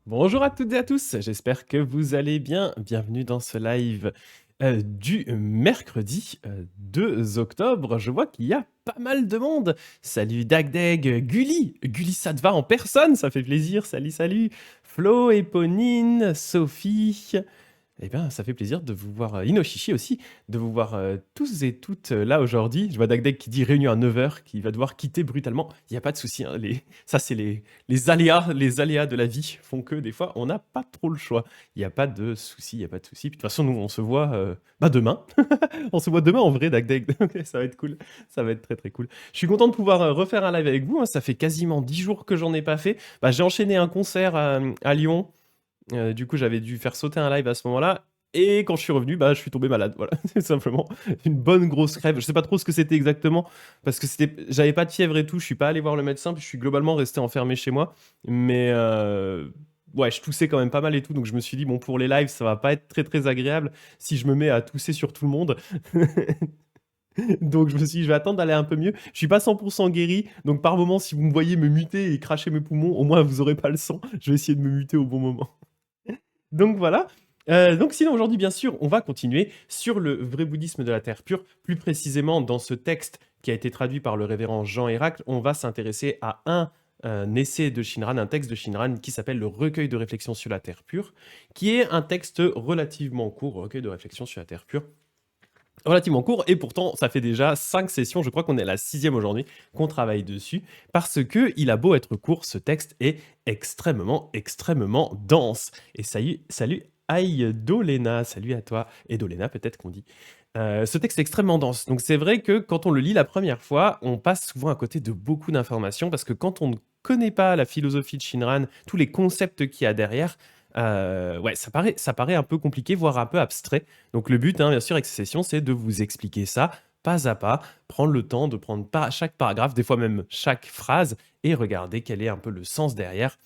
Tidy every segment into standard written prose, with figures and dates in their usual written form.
Bonjour à toutes et à tous, j'espère que vous allez bien. Bienvenue dans ce live du mercredi 2 octobre. Je vois qu'il y a pas mal de monde. Salut Dagdeg, Gulli Sadva en personne, ça fait plaisir. Salut, salut. Flo, Eponine, Sophie. Eh bien, ça fait plaisir de vous voir, Inoshishi aussi, de vous voir tous et toutes là aujourd'hui. Je vois Dagdeg qui dit réunion à 9 heures, qui va devoir quitter brutalement. Il n'y a pas de souci, hein, ça c'est les aléas de la vie font que des fois on n'a pas trop le choix. Il n'y a pas de souci, il n'y a pas de souci. Puis de toute façon, nous on se voit demain. On se voit demain en vrai, Dagdeg. Donc ça va être cool, ça va être très très cool. Je suis content de pouvoir refaire un live avec vous, hein. Ça fait quasiment 10 jours que j'en ai pas fait. Bah, j'ai enchaîné un concert à Lyon. Du coup, j'avais dû faire sauter un live à ce moment-là. Et quand je suis revenu, bah, je suis tombé malade. Voilà, c'est simplement une bonne grosse crève. Je sais pas trop ce que c'était exactement parce que j'avais pas de fièvre et tout. Je suis pas allé voir le médecin, puis je suis globalement resté enfermé chez moi. Mais ouais, je toussais quand même pas mal et tout. Donc je me suis dit bon, pour les lives, ça va pas être très très agréable si je me mets à tousser sur tout le monde. Donc je me suis dit, je vais attendre d'aller un peu mieux. Je suis pas 100% guéri, donc par moment, si vous me voyez me muter et cracher mes poumons, au moins vous aurez pas le sang. Je vais essayer de me muter au bon moment. Donc voilà. Donc sinon aujourd'hui bien sûr on va continuer sur le vrai bouddhisme de la terre pure, plus précisément dans ce texte qui a été traduit par le révérend Jean Héracle, on va s'intéresser à un essai de Shinran, un texte de Shinran qui s'appelle le recueil de réflexions sur la terre pure, qui est un texte relativement court, recueil de réflexions sur la terre pure, relativement court, et pourtant ça fait déjà 5 sessions, je crois qu'on est à la 6e aujourd'hui, qu'on travaille dessus, parce que il a beau être court, ce texte est extrêmement, extrêmement dense. Et salut Aïdolena, salut à toi, Edolena peut-être qu'on dit. Ce texte est extrêmement dense, donc c'est vrai que quand on le lit la première fois, on passe souvent à côté de beaucoup d'informations, parce que quand on ne connaît pas la philosophie de Shinran, tous les concepts qu'il y a derrière, ouais, ça paraît un peu compliqué, voire un peu abstrait. Donc le but, hein, bien sûr, avec ces sessions, c'est de vous expliquer ça pas à pas, prendre le temps de prendre chaque paragraphe, des fois même chaque phrase, et regarder quel est un peu le sens derrière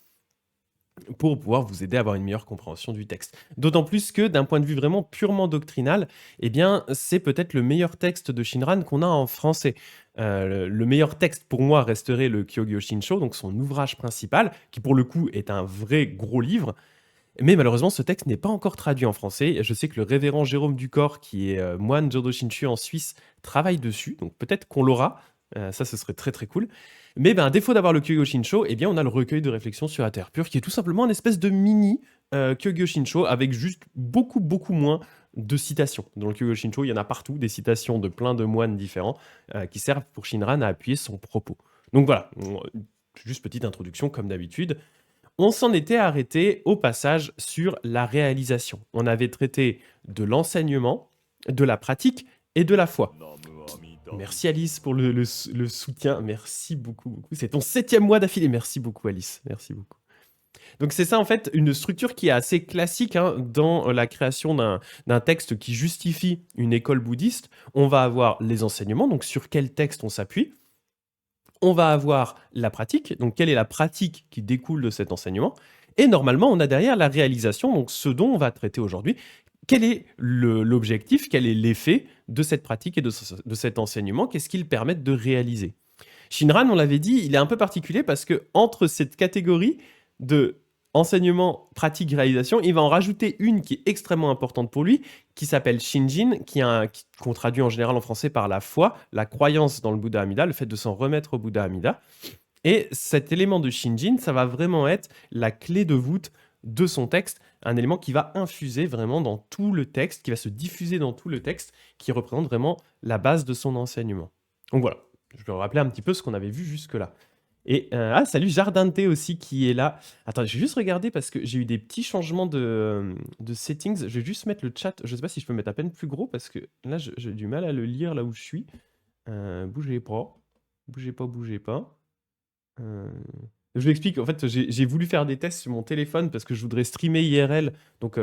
pour pouvoir vous aider à avoir une meilleure compréhension du texte. D'autant plus que d'un point de vue vraiment purement doctrinal, eh bien, c'est peut-être le meilleur texte de Shinran qu'on a en français. Le meilleur texte pour moi resterait le Kyogyo Shinsho, donc son ouvrage principal, qui pour le coup est un vrai gros livre, mais malheureusement, ce texte n'est pas encore traduit en français. Je sais que le révérend Jérôme Ducor, qui est moine Jodo Shinshu en Suisse, travaille dessus. Donc peut-être qu'on l'aura. Ça, ce serait très très cool. Mais ben, à défaut d'avoir le Kyogyo Shinsho, eh bien, on a le recueil de réflexions sur la Terre pure, qui est tout simplement une espèce de mini Kyogyo Shinsho, avec juste beaucoup beaucoup moins de citations. Dans le Kyogyo Shinsho, il y en a partout, des citations de plein de moines différents qui servent pour Shinran à appuyer son propos. Donc voilà, juste petite introduction comme d'habitude. On s'en était arrêté au passage sur la réalisation. On avait traité de l'enseignement, de la pratique et de la foi. Merci Alice pour le soutien. Merci beaucoup, beaucoup. C'est ton 7e mois d'affilée. Merci beaucoup Alice. Merci beaucoup. Donc c'est ça en fait une structure qui est assez classique, hein, dans la création d'un texte qui justifie une école bouddhiste. On va avoir les enseignements, donc sur quel texte on s'appuie. On va avoir la pratique, donc quelle est la pratique qui découle de cet enseignement. Et normalement, on a derrière la réalisation, donc ce dont on va traiter aujourd'hui. Quel est l'objectif, quel est l'effet de cette pratique et de cet enseignement? Qu'est-ce qu'ils permettent de réaliser? Shinran, on l'avait dit, il est un peu particulier parce que entre cette catégorie de enseignement, pratique, réalisation, il va en rajouter une qui est extrêmement importante pour lui, qui s'appelle Shinjin, qu'on traduit en général en français par la foi, la croyance dans le Bouddha Amida, le fait de s'en remettre au Bouddha Amida. Et cet élément de Shinjin, ça va vraiment être la clé de voûte de son texte, un élément qui va infuser vraiment dans tout le texte, qui va se diffuser dans tout le texte, qui représente vraiment la base de son enseignement. Donc voilà, je vais rappeler un petit peu ce qu'on avait vu jusque-là. Et salut Jardin de thé aussi qui est là. Attends, je vais juste regarder parce que j'ai eu des petits changements de settings. Je vais juste mettre le chat. Je sais pas si je peux mettre à peine plus gros parce que là, j'ai du mal à le lire là où je suis. Bougez pas. Bougez pas, bougez pas. Je vous explique. En fait, j'ai voulu faire des tests sur mon téléphone parce que je voudrais streamer IRL, donc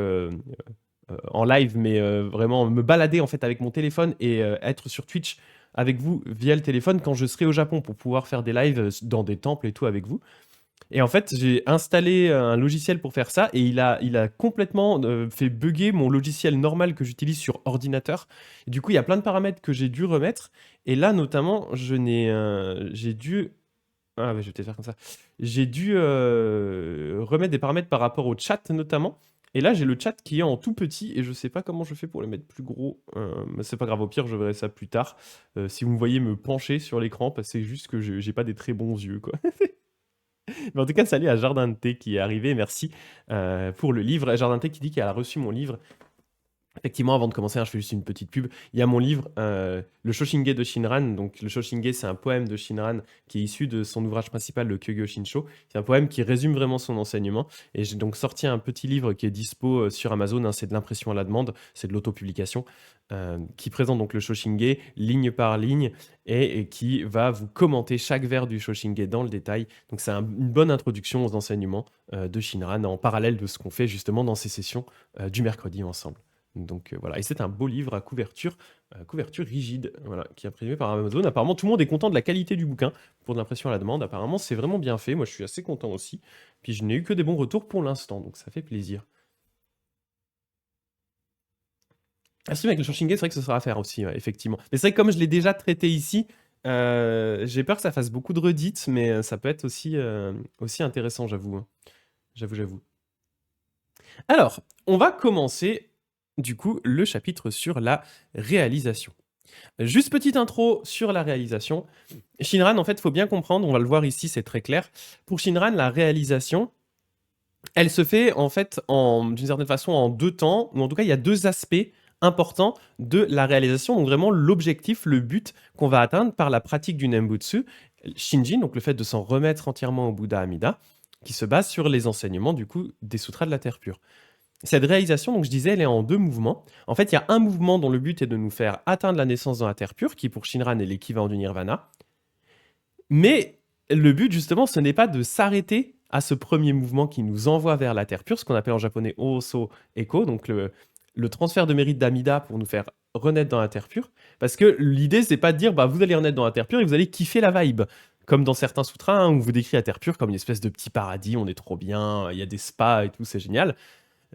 en live, mais vraiment me balader en fait avec mon téléphone et être sur Twitch avec vous via le téléphone quand je serai au Japon pour pouvoir faire des lives dans des temples et tout avec vous. Et en fait, j'ai installé un logiciel pour faire ça et il a complètement fait bugger mon logiciel normal que j'utilise sur ordinateur. Et du coup, il y a plein de paramètres que j'ai dû remettre. Et là, notamment, j'ai dû Ah ouais, je vais peut-être faire comme ça. J'ai dû remettre des paramètres par rapport au chat notamment. Et là, j'ai le chat qui est en tout petit et je sais pas comment je fais pour le mettre plus gros. Mais c'est pas grave, au pire, je verrai ça plus tard. Si vous me voyez me pencher sur l'écran, parce que c'est juste que j'ai pas des très bons yeux, quoi. Mais en tout cas, salut à Jardin de Thé qui est arrivé. Merci pour le livre. Jardin de Thé qui dit qu'elle a reçu mon livre. Effectivement, avant de commencer, hein, je fais juste une petite pub. Il y a mon livre, Le Shoshinge de Shinran. Donc, le Shoshinge, c'est un poème de Shinran qui est issu de son ouvrage principal, le Kyogyo Shinsho. C'est un poème qui résume vraiment son enseignement. Et j'ai donc sorti un petit livre qui est dispo sur Amazon. Hein, c'est de l'impression à la demande, c'est de l'autopublication, qui présente donc le Shoshinge ligne par ligne et qui va vous commenter chaque vers du Shoshinge dans le détail. Donc, c'est une bonne introduction aux enseignements de Shinran en parallèle de ce qu'on fait justement dans ces sessions du mercredi ensemble. Donc voilà, et c'est un beau livre à couverture rigide, voilà, qui est imprimé par Amazon. Apparemment, tout le monde est content de la qualité du bouquin pour de l'impression à la demande. Apparemment, c'est vraiment bien fait. Moi, je suis assez content aussi. Puis je n'ai eu que des bons retours pour l'instant, donc ça fait plaisir. Ah si, avec le Shoshinge, c'est vrai que ce sera à faire aussi, ouais, effectivement. Mais c'est vrai que comme je l'ai déjà traité ici, j'ai peur que ça fasse beaucoup de redites, mais ça peut être aussi intéressant, j'avoue, hein. J'avoue. Alors, on va commencer du coup le chapitre sur la réalisation. Juste petite intro sur la réalisation. Shinran, en fait, il faut bien comprendre, on va le voir ici, c'est très clair. Pour Shinran, la réalisation, elle se fait en fait d'une certaine façon en deux temps, ou en tout cas, il y a deux aspects importants de la réalisation, donc vraiment l'objectif, le but qu'on va atteindre par la pratique du Nembutsu, Shinjin, donc le fait de s'en remettre entièrement au Bouddha Amida, qui se base sur les enseignements du coup des sutras de la Terre pure. Cette réalisation, donc je disais, elle est en deux mouvements. En fait, il y a un mouvement dont le but est de nous faire atteindre la naissance dans la Terre pure, qui pour Shinran est l'équivalent du Nirvana. Mais le but, justement, ce n'est pas de s'arrêter à ce premier mouvement qui nous envoie vers la Terre pure, ce qu'on appelle en japonais Oso Eko, donc le transfert de mérite d'Amida pour nous faire renaître dans la Terre pure. Parce que l'idée, c'est pas de dire, bah, vous allez renaître dans la Terre pure et vous allez kiffer la vibe. Comme dans certains sutras, hein, où on vous décrit la Terre pure comme une espèce de petit paradis, on est trop bien, il y a des spas et tout, c'est génial.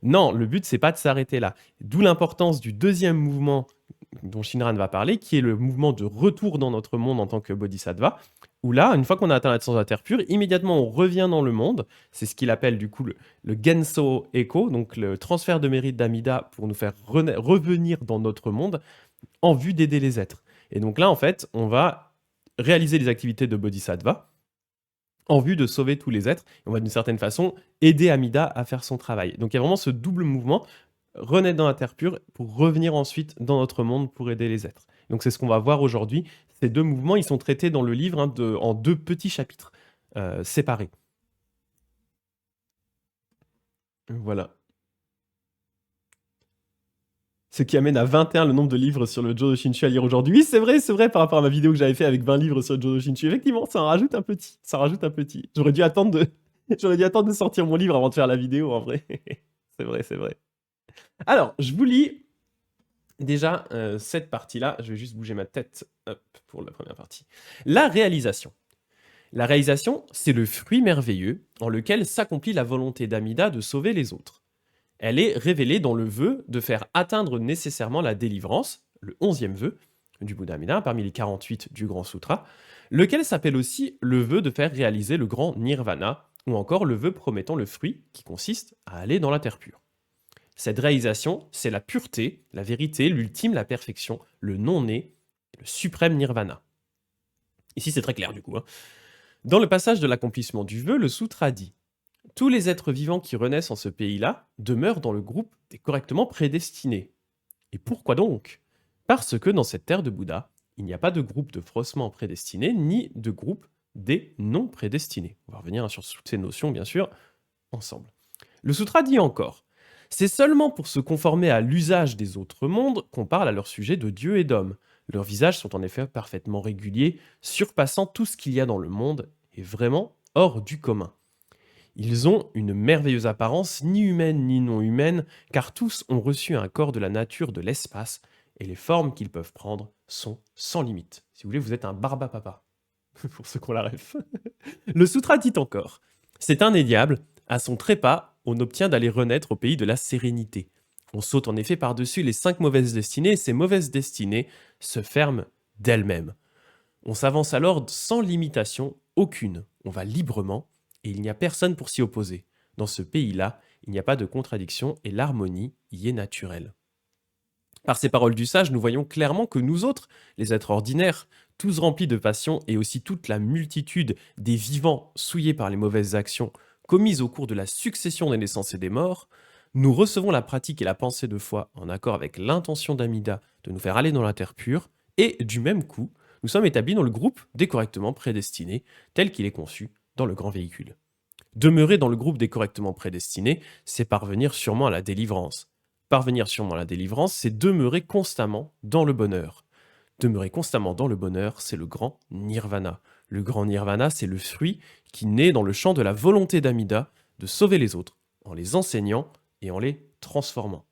Non, le but, c'est pas de s'arrêter là. D'où l'importance du deuxième mouvement dont Shinran va parler, qui est le mouvement de retour dans notre monde en tant que bodhisattva, où là, une fois qu'on a atteint la naissance de la Terre pure, immédiatement on revient dans le monde. C'est ce qu'il appelle du coup le Genso Eko, donc le transfert de mérite d'Amida pour nous faire revenir dans notre monde en vue d'aider les êtres. Et donc là, en fait, on va réaliser les activités de bodhisattva en vue de sauver tous les êtres. Et on va d'une certaine façon aider Amida à faire son travail. Donc il y a vraiment ce double mouvement, renaître dans la Terre pure pour revenir ensuite dans notre monde pour aider les êtres. Donc c'est ce qu'on va voir aujourd'hui. Ces deux mouvements, ils sont traités dans le livre hein, en deux petits chapitres séparés. Voilà. Ce qui amène à 21 le nombre de livres sur le Jodo Shinshu à lire aujourd'hui. Oui, c'est vrai par rapport à ma vidéo que j'avais fait avec 20 livres sur le Jodo Shinshu. Effectivement, ça en rajoute un petit. Ça rajoute un petit. J'aurais dû attendre de sortir mon livre avant de faire la vidéo, en vrai. C'est vrai. Alors, je vous lis déjà cette partie-là. Je vais juste bouger ma tête pour la première partie. La réalisation. La réalisation, c'est le fruit merveilleux en lequel s'accomplit la volonté d'Amida de sauver les autres. Elle est révélée dans le vœu de faire atteindre nécessairement la délivrance, le 11e vœu du Bouddha Amida, parmi les 48 du Grand Sutra, lequel s'appelle aussi le vœu de faire réaliser le grand Nirvana, ou encore le vœu promettant le fruit qui consiste à aller dans la terre pure. Cette réalisation, c'est la pureté, la vérité, l'ultime, la perfection, le non-né, le suprême Nirvana. Ici, c'est très clair du coup. Hein. Dans le passage de l'accomplissement du vœu, le sutra dit « Tous les êtres vivants qui renaissent en ce pays-là demeurent dans le groupe des correctement prédestinés. » Et pourquoi donc? Parce que dans cette terre de Bouddha, il n'y a pas de groupe de frossements prédestinés, ni de groupe des non prédestinés. On va revenir sur toutes ces notions, bien sûr, ensemble. Le sutra dit encore « C'est seulement pour se conformer à l'usage des autres mondes qu'on parle à leur sujet de Dieu et d'homme. Leurs visages sont en effet parfaitement réguliers, surpassant tout ce qu'il y a dans le monde, et vraiment hors du commun. Ils ont une merveilleuse apparence, ni humaine ni non humaine, car tous ont reçu un corps de la nature de l'espace, et les formes qu'ils peuvent prendre sont sans limite. Si vous voulez, vous êtes un barbapapa, pour ceux qui ont la ref. Le sutra dit encore « C'est indéniable, à son trépas, on obtient d'aller renaître au pays de la sérénité. On saute en effet par-dessus les 5 mauvaises destinées, et ces mauvaises destinées se ferment d'elles-mêmes. On s'avance alors sans limitation aucune. On va librement et il n'y a personne pour s'y opposer. Dans ce pays-là, il n'y a pas de contradiction et l'harmonie y est naturelle. Par ces paroles du sage, nous voyons clairement que nous autres, les êtres ordinaires, tous remplis de passion et aussi toute la multitude des vivants souillés par les mauvaises actions commises au cours de la succession des naissances et des morts, nous recevons la pratique et la pensée de foi en accord avec l'intention d'Amida de nous faire aller dans la terre pure, et du même coup, nous sommes établis dans le groupe des correctement prédestinés, tel qu'il est conçu dans le grand véhicule. Demeurer dans le groupe des correctement prédestinés, c'est parvenir sûrement à la délivrance. Parvenir sûrement à la délivrance, c'est demeurer constamment dans le bonheur. Demeurer constamment dans le bonheur, c'est le grand nirvana. Le grand nirvana, c'est le fruit qui naît dans le champ de la volonté d'Amida de sauver les autres, en les enseignant et en les transformant.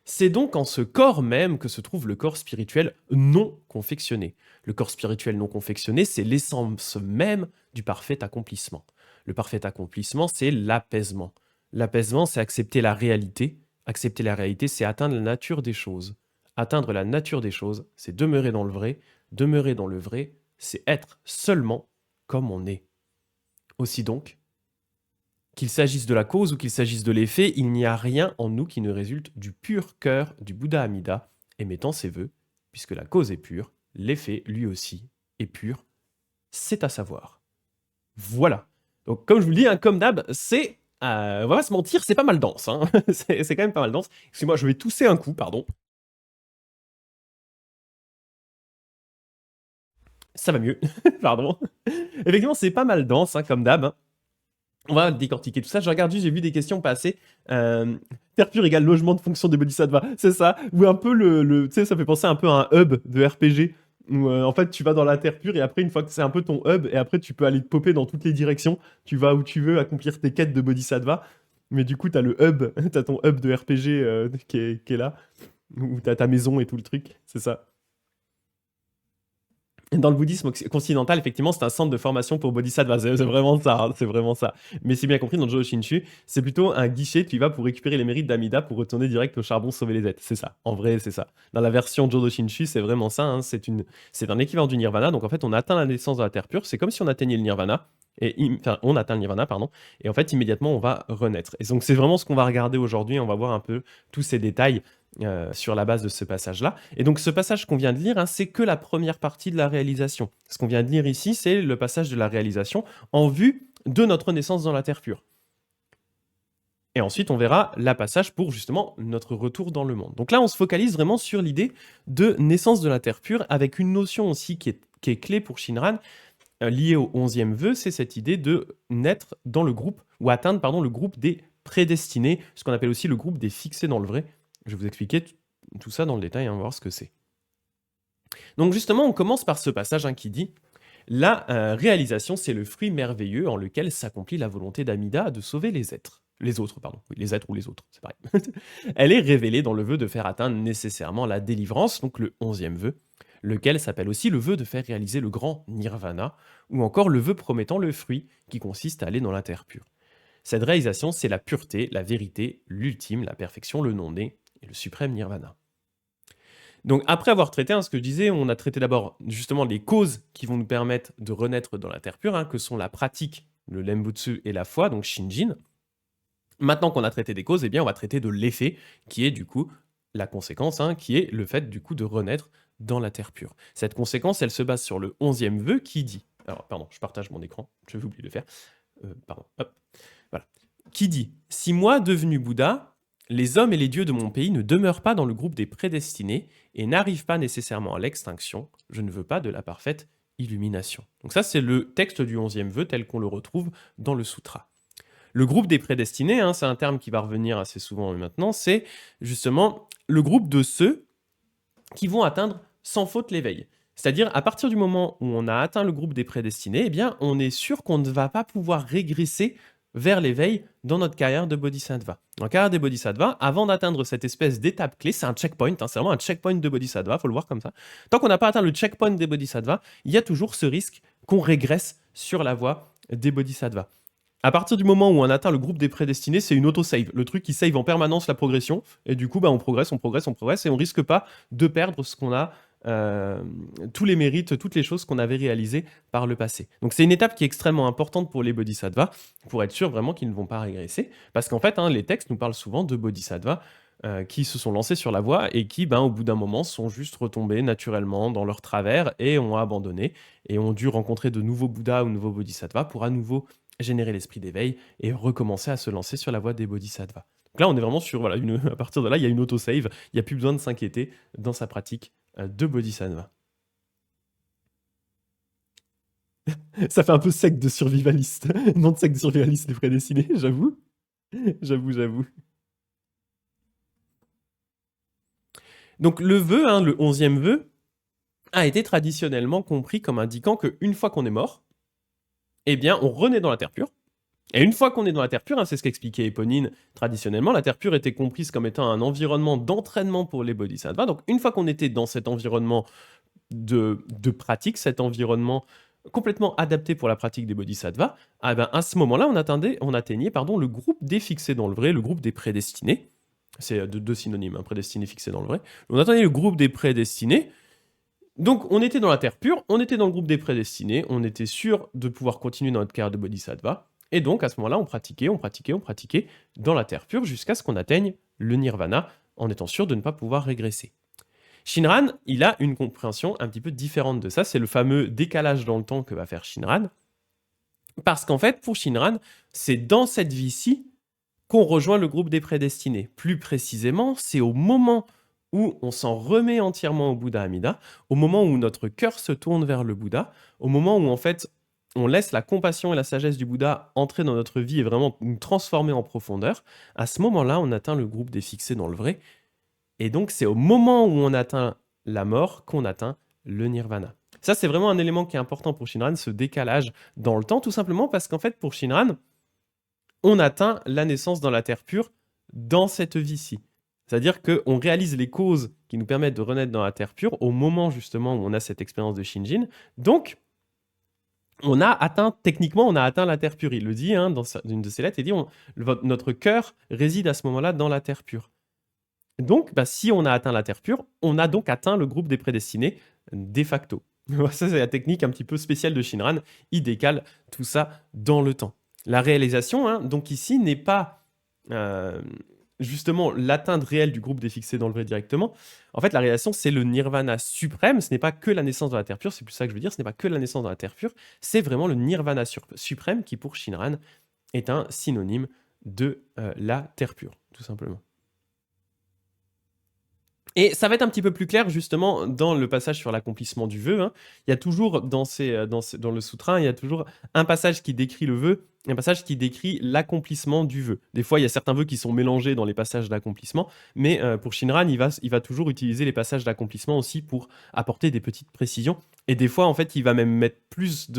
C'est donc en ce corps même que se trouve le corps spirituel non confectionné. Le corps spirituel non confectionné, c'est l'essence même du parfait accomplissement. Le parfait accomplissement, c'est l'apaisement. L'apaisement, c'est accepter la réalité. Accepter la réalité, c'est atteindre la nature des choses. Atteindre la nature des choses, c'est demeurer dans le vrai. Demeurer dans le vrai, c'est être seulement comme on est. Aussi donc, qu'il s'agisse de la cause ou qu'il s'agisse de l'effet, il n'y a rien en nous qui ne résulte du pur cœur du Bouddha Amida, émettant ses vœux, puisque la cause est pure, l'effet, lui aussi, est pur. C'est à savoir. Voilà. Donc, comme je vous le dis, hein, comme d'hab, c'est... on va pas se mentir, c'est pas mal dense. Hein. C'est quand même pas mal dense. Excusez-moi, je vais tousser un coup, pardon. Ça va mieux, pardon. Effectivement, c'est pas mal dense, hein, comme d'hab. Hein. On va décortiquer tout ça. Je regarde juste, j'ai vu des questions passer. Terre pure égale logement de fonction des bodhisattvas. C'est ça. Ou un peu tu sais, ça fait penser un peu à un hub de RPG. Où en fait, tu vas dans la terre pure et après, une fois que c'est un peu ton hub, et après, tu peux aller te popper dans toutes les directions. Tu vas où tu veux accomplir tes quêtes de bodhisattva. Mais du coup, t'as le hub, t'as ton hub de RPG qui est là. Où t'as ta maison et tout le truc. C'est ça. Dans le bouddhisme continental, effectivement, c'est un centre de formation pour bodhisattva. C'est vraiment ça, hein, c'est vraiment ça. Mais c'est bien compris, dans Jodo Shinshu, c'est plutôt un guichet, tu y vas pour récupérer les mérites d'Amida pour retourner direct au charbon sauver les êtres. C'est ça, en vrai, c'est ça. Dans la version Jodo Shinshu, c'est vraiment ça, hein, c'est un équivalent du nirvana. Donc en fait, on atteint la naissance de la terre pure, c'est comme si on atteignait le nirvana. Enfin, on atteint le nirvana, pardon, et en fait, immédiatement, on va renaître. Et donc, c'est vraiment ce qu'on va regarder aujourd'hui. On va voir un peu tous ces détails sur la base de ce passage-là. Et donc, ce passage qu'on vient de lire, hein, c'est que la première partie de la réalisation. Ce qu'on vient de lire ici, c'est le passage de la réalisation en vue de notre naissance dans la terre pure. Et ensuite, on verra la passage pour justement notre retour dans le monde. Donc là, on se focalise vraiment sur l'idée de naissance de la terre pure, avec une notion aussi qui est clé pour Shinran, liée au 11e vœu, c'est cette idée de naître dans le groupe, ou atteindre, pardon, le groupe des prédestinés, ce qu'on appelle aussi le groupe des fixés dans le vrai. Je vais vous expliquer tout ça dans le détail, hein, on va voir ce que c'est. Donc justement, on commence par ce passage hein, qui dit « La réalisation, c'est le fruit merveilleux en lequel s'accomplit la volonté d'Amida de sauver les êtres. » Les autres, pardon. Oui, les êtres ou les autres, c'est pareil. Elle est révélée dans le vœu de faire atteindre nécessairement la délivrance, donc le 11e vœu, lequel s'appelle aussi le vœu de faire réaliser le grand nirvana, ou encore le vœu promettant le fruit qui consiste à aller dans la terre pure. Cette réalisation, c'est la pureté, la vérité, l'ultime, la perfection, le non-né, et le suprême nirvana. Donc après avoir traité, hein, ce que je disais, on a traité d'abord justement les causes qui vont nous permettre de renaître dans la terre pure, hein, que sont la pratique, le Lembutsu et la foi, donc Shinjin. Maintenant qu'on a traité des causes, eh bien on va traiter de l'effet, qui est du coup la conséquence, hein, qui est le fait du coup de renaître dans la terre pure. Cette conséquence, elle se base sur le 11e vœu qui dit... Alors pardon, je partage mon écran, je vais oublier de le faire. Pardon, hop. Voilà. Qui dit « Si moi, devenu Bouddha, les hommes et les dieux de mon pays ne demeurent pas dans le groupe des prédestinés et n'arrivent pas nécessairement à l'extinction, je ne veux pas de la parfaite illumination. » Donc ça, c'est le texte du 11e vœu tel qu'on le retrouve dans le sutra. Le groupe des prédestinés, hein, c'est un terme qui va revenir assez souvent maintenant, c'est justement le groupe de ceux qui vont atteindre sans faute l'éveil. C'est-à-dire, à partir du moment où on a atteint le groupe des prédestinés, eh bien, on est sûr qu'on ne va pas pouvoir régresser vers l'éveil dans notre carrière de bodhisattva. Dans la carrière des bodhisattvas, avant d'atteindre cette espèce d'étape clé, c'est un checkpoint, hein, c'est vraiment un checkpoint de bodhisattva, il faut le voir comme ça. Tant qu'on n'a pas atteint le checkpoint des bodhisattvas, il y a toujours ce risque qu'on régresse sur la voie des bodhisattvas. À partir du moment où on atteint le groupe des prédestinés, c'est une auto-save. Le truc qui save en permanence la progression. Et du coup, bah, on progresse, et on risque pas de perdre ce qu'on a tous les mérites, toutes les choses qu'on avait réalisées par le passé. Donc c'est une étape qui est extrêmement importante pour les bodhisattvas, pour être sûr vraiment qu'ils ne vont pas régresser, parce qu'en fait, hein, les textes nous parlent souvent de bodhisattvas qui se sont lancés sur la voie et qui, ben, au bout d'un moment, sont juste retombés naturellement dans leur travers et ont abandonné et ont dû rencontrer de nouveaux Bouddhas ou nouveaux bodhisattvas pour à nouveau générer l'esprit d'éveil et recommencer à se lancer sur la voie des bodhisattvas. Donc là, on est vraiment sur, voilà, à partir de là, il y a une autosave, il n'y a plus besoin de s'inquiéter dans sa pratique de bodhisattva. Ça fait un peu secte de survivaliste. Non de secte de survivaliste des prédestinés, j'avoue. J'avoue. Donc le vœu, hein, le 11e vœu, a été traditionnellement compris comme indiquant qu'une fois qu'on est mort, eh bien, on renaît dans la terre pure. Et une fois qu'on est dans la terre pure, hein, c'est ce qu'expliquait Éponine traditionnellement, la terre pure était comprise comme étant un environnement d'entraînement pour les bodhisattvas. Donc une fois qu'on était dans cet environnement de pratique, cet environnement complètement adapté pour la pratique des bodhisattvas, ah ben, à ce moment-là, on atteignait le groupe des fixés dans le vrai, le groupe des prédestinés. C'est deux synonymes, hein, prédestiné, fixé dans le vrai. On atteignait le groupe des prédestinés. Donc, on était dans la terre pure, on était dans le groupe des prédestinés, on était sûr de pouvoir continuer dans notre carrière de bodhisattva. Et donc, à ce moment-là, on pratiquait dans la terre pure jusqu'à ce qu'on atteigne le nirvana, en étant sûr de ne pas pouvoir régresser. Shinran, il a une compréhension un petit peu différente de ça. C'est le fameux décalage dans le temps que va faire Shinran. Parce qu'en fait, pour Shinran, c'est dans cette vie-ci qu'on rejoint le groupe des prédestinés. Plus précisément, c'est au moment où on s'en remet entièrement au Bouddha Amida, au moment où notre cœur se tourne vers le Bouddha, au moment où en fait on laisse la compassion et la sagesse du Bouddha entrer dans notre vie et vraiment nous transformer en profondeur, à ce moment-là, on atteint le groupe des fixés dans le vrai. Et donc, c'est au moment où on atteint la mort qu'on atteint le nirvana. Ça, c'est vraiment un élément qui est important pour Shinran, ce décalage dans le temps, tout simplement parce qu'en fait, pour Shinran, on atteint la naissance dans la terre pure dans cette vie-ci. C'est-à-dire qu'on réalise les causes qui nous permettent de renaître dans la terre pure au moment justement où on a cette expérience de Shinjin. Donc, techniquement, on a atteint la terre pure. Il le dit hein, dans une de ses lettres, il dit notre cœur réside à ce moment-là dans la terre pure. Donc, si on a atteint la terre pure, on a donc atteint le groupe des prédestinés de facto. Ça, c'est la technique un petit peu spéciale de Shinran. Il décale tout ça dans le temps. La réalisation, hein, donc ici, n'est pas justement l'atteinte réelle du groupe des fixés dans le vrai directement. En fait, la réalisation, c'est le nirvana suprême. Ce n'est pas que la naissance dans la terre pure, c'est plus ça que je veux dire. Ce n'est pas que la naissance dans la terre pure, c'est vraiment le nirvana suprême qui, pour Shinran, est un synonyme de la terre pure, tout simplement. Et ça va être un petit peu plus clair justement dans le passage sur l'accomplissement du vœu. Hein. Il y a toujours dans le sutra, il y a toujours un passage qui décrit le vœu, un passage qui décrit l'accomplissement du vœu. Des fois, il y a certains vœux qui sont mélangés dans les passages d'accomplissement, mais pour Shinran, il va toujours utiliser les passages d'accomplissement aussi pour apporter des petites précisions. Et des fois, en fait, il va même mettre plus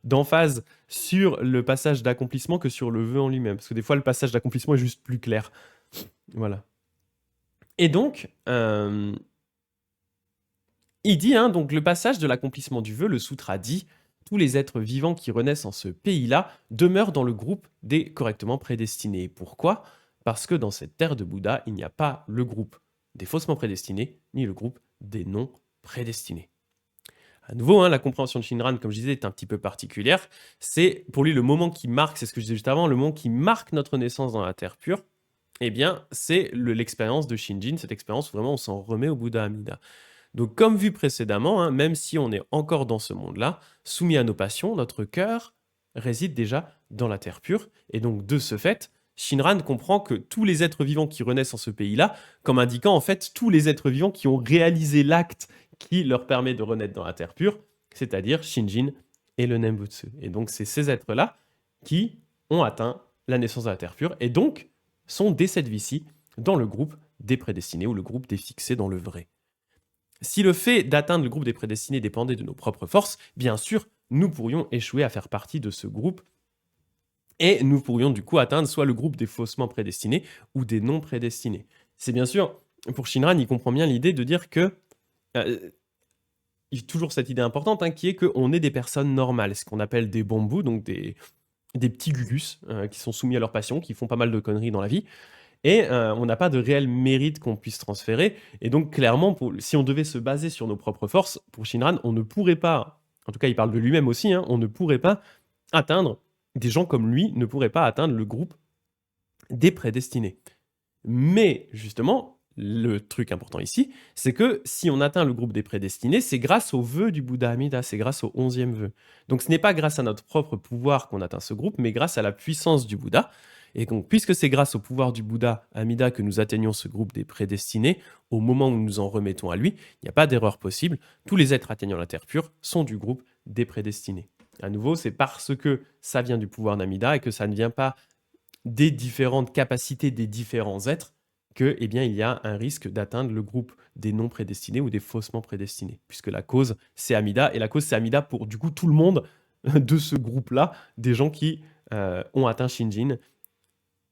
d'emphase sur le passage d'accomplissement que sur le vœu en lui-même. Parce que des fois, le passage d'accomplissement est juste plus clair. Voilà. Et donc, il dit, hein, donc le passage de l'accomplissement du vœu, le sutra dit, tous les êtres vivants qui renaissent en ce pays-là demeurent dans le groupe des correctement prédestinés. Pourquoi? Parce que dans cette terre de Bouddha, il n'y a pas le groupe des faussement prédestinés, ni le groupe des non prédestinés. À nouveau, hein, la compréhension de Shinran, comme je disais, est un petit peu particulière. C'est pour lui le moment qui marque, c'est ce que je disais juste avant, le moment qui marque notre naissance dans la terre pure. Eh bien, c'est l'expérience de Shinjin, cette expérience où vraiment on s'en remet au Bouddha Amida. Donc, comme vu précédemment, hein, même si on est encore dans ce monde-là, soumis à nos passions, notre cœur réside déjà dans la terre pure. Et donc, de ce fait, Shinran comprend que tous les êtres vivants qui renaissent en ce pays-là, comme indiquant en fait tous les êtres vivants qui ont réalisé l'acte qui leur permet de renaître dans la terre pure, c'est-à-dire Shinjin et le Nembutsu. Et donc, c'est ces êtres-là qui ont atteint la naissance de la terre pure. Et donc, sont dès cette vie-ci dans le groupe des prédestinés ou le groupe des fixés dans le vrai. Si le fait d'atteindre le groupe des prédestinés dépendait de nos propres forces, bien sûr, nous pourrions échouer à faire partie de ce groupe et nous pourrions du coup atteindre soit le groupe des faussement prédestinés ou des non prédestinés. C'est bien sûr, pour Shinran, il comprend bien l'idée de dire que il y a toujours cette idée importante hein, qui est qu'on est des personnes normales, ce qu'on appelle des bambous, donc des petits gugus qui sont soumis à leur passion, qui font pas mal de conneries dans la vie. et on n'a pas de réel mérite qu'on puisse transférer. Et donc, clairement, si on devait se baser sur nos propres forces, pour Shinran, on ne pourrait pas, en tout cas, il parle de lui-même aussi, hein, on ne pourrait pas atteindre, des gens comme lui ne pourraient pas atteindre le groupe des prédestinés. Mais justement, le truc important ici, c'est que si on atteint le groupe des prédestinés, c'est grâce au vœu du Bouddha Amida, c'est grâce au 11e vœu. Donc ce n'est pas grâce à notre propre pouvoir qu'on atteint ce groupe, mais grâce à la puissance du Bouddha. Et donc, puisque c'est grâce au pouvoir du Bouddha Amida que nous atteignons ce groupe des prédestinés, au moment où nous nous en remettons à lui, il n'y a pas d'erreur possible. Tous les êtres atteignant la terre pure sont du groupe des prédestinés. À nouveau, c'est parce que ça vient du pouvoir d'Amida et que ça ne vient pas des différentes capacités des différents êtres que, eh bien, il y a un risque d'atteindre le groupe des non prédestinés ou des faussement prédestinés, puisque la cause, c'est Amida, et la cause, c'est Amida pour, du coup, tout le monde de ce groupe-là, des gens qui ont atteint Shinjin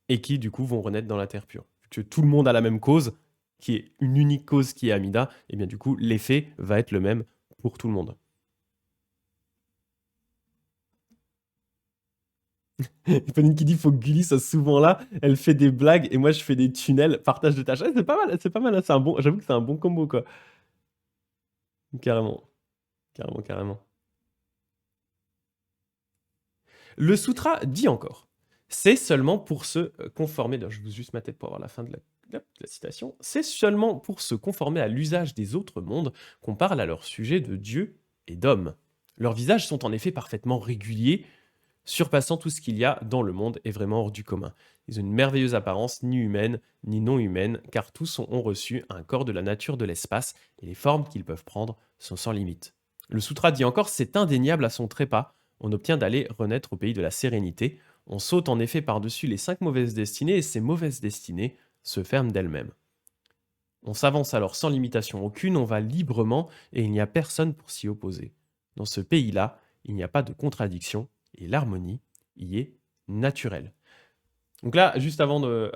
et qui, du coup, vont renaître dans la Terre pure. Vu que tout le monde a la même cause, qui est une unique cause qui est Amida, et bien, du coup, l'effet va être le même pour tout le monde. Pauline qui dit faut que Gulli soit souvent là, elle fait des blagues et moi je fais des tunnels, partage de tâches. Ouais, c'est pas mal, hein, j'avoue que c'est un bon combo quoi. Carrément, carrément, carrément. Le sutra dit encore, c'est seulement pour se conformer, je vous juste ma tête pour avoir la fin de la citation, c'est seulement pour se conformer à l'usage des autres mondes qu'on parle à leur sujet de Dieu et d'hommes. Leurs visages sont en effet parfaitement réguliers, surpassant tout ce qu'il y a dans le monde et vraiment hors du commun. Ils ont une merveilleuse apparence, ni humaine, ni non humaine, car tous ont reçu un corps de la nature de l'espace, et les formes qu'ils peuvent prendre sont sans limite. Le sutra dit encore, c'est indéniable à son trépas, on obtient d'aller renaître au pays de la sérénité, on saute en effet par-dessus les 5 mauvaises destinées, et ces mauvaises destinées se ferment d'elles-mêmes. On s'avance alors sans limitation aucune, on va librement, et il n'y a personne pour s'y opposer. Dans ce pays-là, il n'y a pas de contradiction, et l'harmonie y est naturelle. Donc là, juste avant de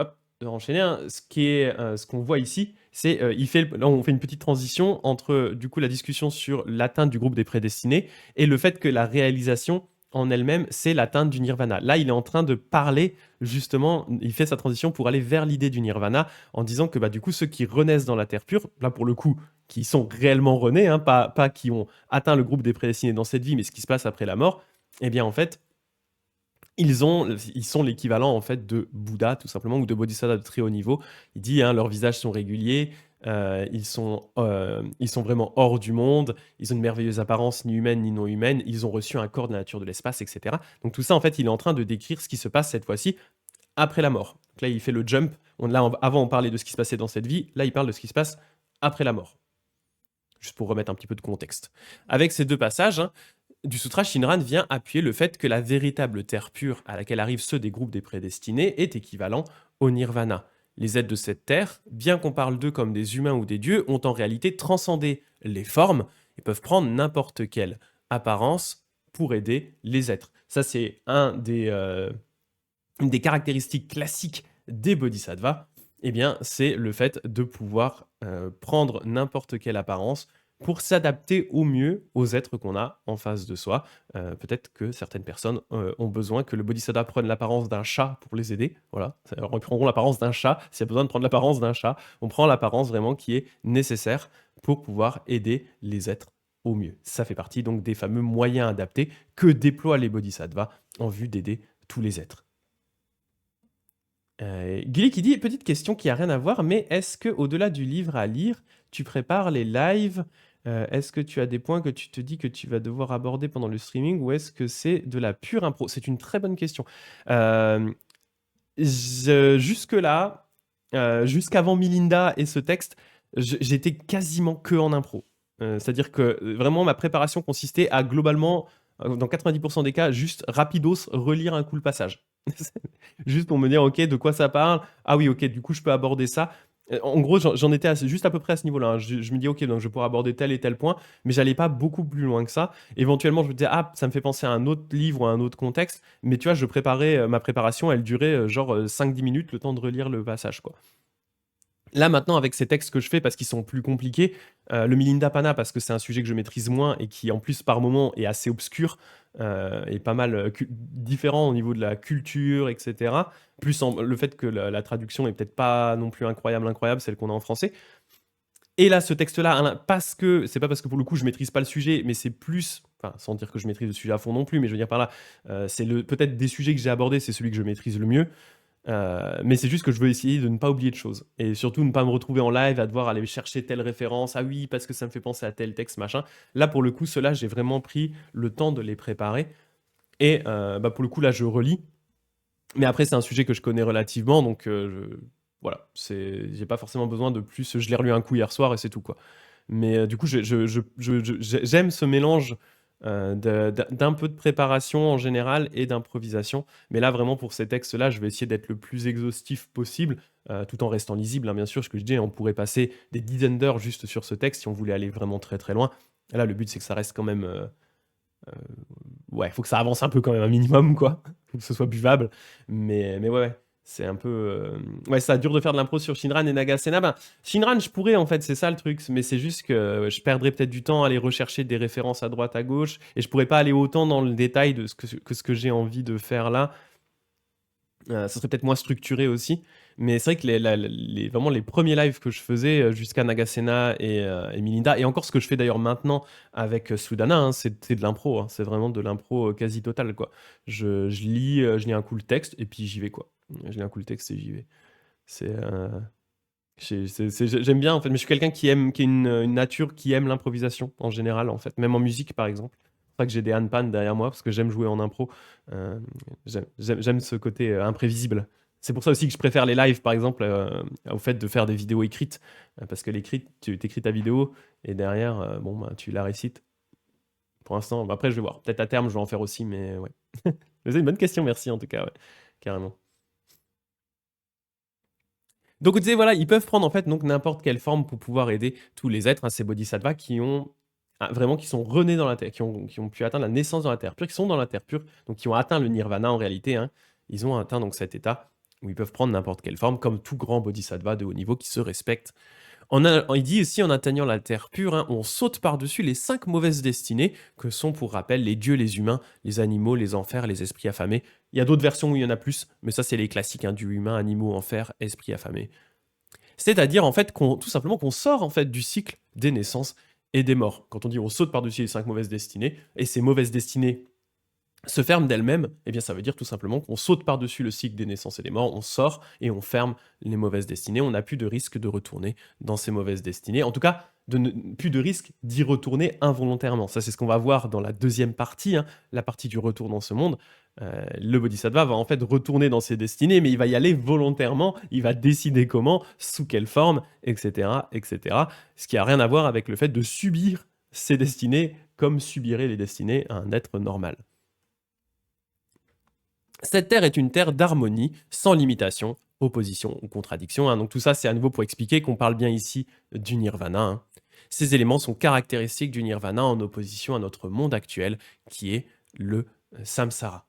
enchaîner, hein, ce qu'on voit ici, c'est là on fait une petite transition entre du coup la discussion sur l'atteinte du groupe des prédestinés et le fait que la réalisation en elle-même, c'est l'atteinte du nirvana. Là, il est en train de parler justement, il fait sa transition pour aller vers l'idée du nirvana en disant que bah, du coup ceux qui renaissent dans la terre pure, là pour le coup, qui sont réellement renés, hein, pas qui ont atteint le groupe des prédestinés dans cette vie, mais ce qui se passe après la mort, eh bien en fait, ils sont l'équivalent en fait de Bouddha tout simplement ou de Bodhisattva de très haut niveau. Il dit hein, leurs visages sont réguliers, ils sont vraiment hors du monde, ils ont une merveilleuse apparence ni humaine ni non humaine, ils ont reçu un corps de la nature de l'espace, etc. Donc tout ça en fait il est en train de décrire ce qui se passe cette fois-ci après la mort. Donc là il fait le jump. Avant on parlait de ce qui se passait dans cette vie, là il parle de ce qui se passe après la mort. Juste pour remettre un petit peu de contexte. Avec ces deux passages, hein, du sutra, Shinran vient appuyer le fait que la véritable terre pure à laquelle arrivent ceux des groupes des prédestinés est équivalent au nirvana. Les êtres de cette terre, bien qu'on parle d'eux comme des humains ou des dieux, ont en réalité transcendé les formes et peuvent prendre n'importe quelle apparence pour aider les êtres. Ça, c'est une des caractéristiques classiques des bodhisattvas. Eh bien, c'est le fait de pouvoir prendre n'importe quelle apparence pour s'adapter au mieux aux êtres qu'on a en face de soi. Peut-être que certaines personnes ont besoin que le bodhisattva prenne l'apparence d'un chat pour les aider. Voilà, alors, ils prendront l'apparence d'un chat. S'il y a besoin de prendre l'apparence d'un chat, on prend l'apparence vraiment qui est nécessaire pour pouvoir aider les êtres au mieux. Ça fait partie donc des fameux moyens adaptés que déploient les bodhisattvas en vue d'aider tous les êtres. Gilly qui dit, petite question qui a rien à voir, mais est-ce que au-delà du livre à lire, tu prépares les lives? Est-ce que tu as des points que tu te dis que tu vas devoir aborder pendant le streaming ou est-ce que c'est de la pure impro? C'est une très bonne question. Jusque-là, jusqu'avant Milinda et ce texte, j'étais quasiment que en impro. C'est-à-dire que vraiment ma préparation consistait à globalement, dans 90% des cas, juste rapidos relire un coup le passage. Juste pour me dire, ok, de quoi ça parle? Ah oui, ok, du coup, je peux aborder ça. En gros, j'en étais juste à peu près à ce niveau-là, hein. Je me dis, ok, donc je pourrais aborder tel et tel point, mais j'allais pas beaucoup plus loin que ça. Éventuellement, je me disais, ah, ça me fait penser à un autre livre ou à un autre contexte, mais tu vois, ma préparation, elle durait genre 5-10 minutes, le temps de relire le passage, quoi. Là, maintenant, avec ces textes que je fais parce qu'ils sont plus compliqués, le Milinda Pana parce que c'est un sujet que je maîtrise moins et qui, en plus, par moment, est assez obscur, et pas mal, différent au niveau de la culture et cetera. Plus le fait que la traduction est peut-être pas non plus incroyable, incroyable, celle qu'on a en français. Et là, ce texte-là, parce que c'est pas parce que pour le coup je maîtrise pas le sujet, mais c'est plus, enfin, sans dire que je maîtrise le sujet à fond non plus, mais je veux dire par là, c'est peut-être des sujets que j'ai abordés, c'est celui que je maîtrise le mieux. Mais c'est juste que je veux essayer de ne pas oublier de choses. Et surtout ne pas me retrouver en live à devoir aller chercher telle référence. Ah oui, parce que ça me fait penser à tel texte, machin. Là, pour le coup, ceux-là, j'ai vraiment pris le temps de les préparer. Et bah, pour le coup, là, je relis. Mais après, c'est un sujet que je connais relativement, donc voilà, j'ai pas forcément besoin de plus. Je l'ai relu un coup hier soir et c'est tout, quoi. Mais du coup, j'aime ce mélange d'un peu de préparation en général et d'improvisation. Mais là, vraiment, pour ces textes-là, je vais essayer d'être le plus exhaustif possible, tout en restant lisible, hein, bien sûr. Ce que je dis, on pourrait passer des dizaines d'heures juste sur ce texte si on voulait aller vraiment très très loin. Là, le but, c'est que ça reste quand même. Ouais, faut que ça avance un peu quand même, un minimum, quoi. Faut que ce soit buvable. Mais ouais, ouais, c'est un peu. Ouais, ça dur de faire de l'impro sur Shinran et Nagasena. Ben, Shinran, je pourrais, en fait, c'est ça le truc. Mais c'est juste que je perdrais peut-être du temps à aller rechercher des références à droite, à gauche. Et je pourrais pas aller autant dans le détail de ce que j'ai envie de faire là. Ça serait peut-être moins structuré aussi. Mais c'est vrai que vraiment les premiers lives que je faisais jusqu'à Nagasena et Melinda, et encore ce que je fais d'ailleurs maintenant avec Sudana, hein, c'est de l'impro. Hein, c'est vraiment de l'impro quasi totale, quoi. Je lis un coup le texte et puis j'y vais, quoi. Je lis un coup le texte et j'y vais. C'est, j'aime bien en fait, mais je suis quelqu'un qui a une nature qui aime l'improvisation en général, en fait, même en musique par exemple. C'est pour ça que j'ai des handpan derrière moi parce que j'aime jouer en impro. Euh, j'aime ce côté imprévisible. C'est pour ça aussi que je préfère les lives par exemple au fait de faire des vidéos écrites. Parce que l'écrit, tu écris ta vidéo et derrière, bon, bah, tu la récites. Pour l'instant, bah, après je vais voir. Peut-être à terme je vais en faire aussi, mais ouais. Mais c'est une bonne question, merci en tout cas, ouais. Carrément. Donc, vous disiez, voilà, ils peuvent prendre en fait donc n'importe quelle forme pour pouvoir aider tous les êtres, hein, ces bodhisattvas qui ont vraiment qui sont renés dans la terre, qui ont pu atteindre la naissance dans la terre pure, qui sont dans la terre pure, donc qui ont atteint le nirvana en réalité. Hein. Ils ont atteint donc cet état où ils peuvent prendre n'importe quelle forme, comme tout grand bodhisattva de haut niveau qui se respecte. Il dit aussi en atteignant la terre pure, hein, on saute par-dessus les 5 mauvaises destinées que sont pour rappel les dieux, les humains, les animaux, les enfers, les esprits affamés. Il y a d'autres versions où il y en a plus, mais ça c'est les classiques, hein, du humain, animaux, enfer, esprits affamés. C'est-à-dire en fait tout simplement qu'on sort en fait du cycle des naissances et des morts. Quand on dit on saute par-dessus les 5 mauvaises destinées, et ces mauvaises destinées se ferment d'elles-mêmes, eh bien ça veut dire tout simplement qu'on saute par-dessus le cycle des naissances et des morts, on sort et on ferme les mauvaises destinées. On n'a plus de risque de retourner dans ces mauvaises destinées. En tout cas, plus de risque d'y retourner involontairement. Ça, c'est ce qu'on va voir dans la deuxième partie, hein, la partie du retour dans ce monde. Le bodhisattva va en fait retourner dans ses destinées, mais il va y aller volontairement, il va décider comment, sous quelle forme, etc., etc. Ce qui n'a rien à voir avec le fait de subir ses destinées comme subirait les destinées à un être normal. Cette terre est une terre d'harmonie, sans limitation, opposition ou contradiction. Hein. Donc tout ça, c'est à nouveau pour expliquer qu'on parle bien ici du nirvana. Hein. Ces éléments sont caractéristiques du nirvana en opposition à notre monde actuel, qui est le samsara.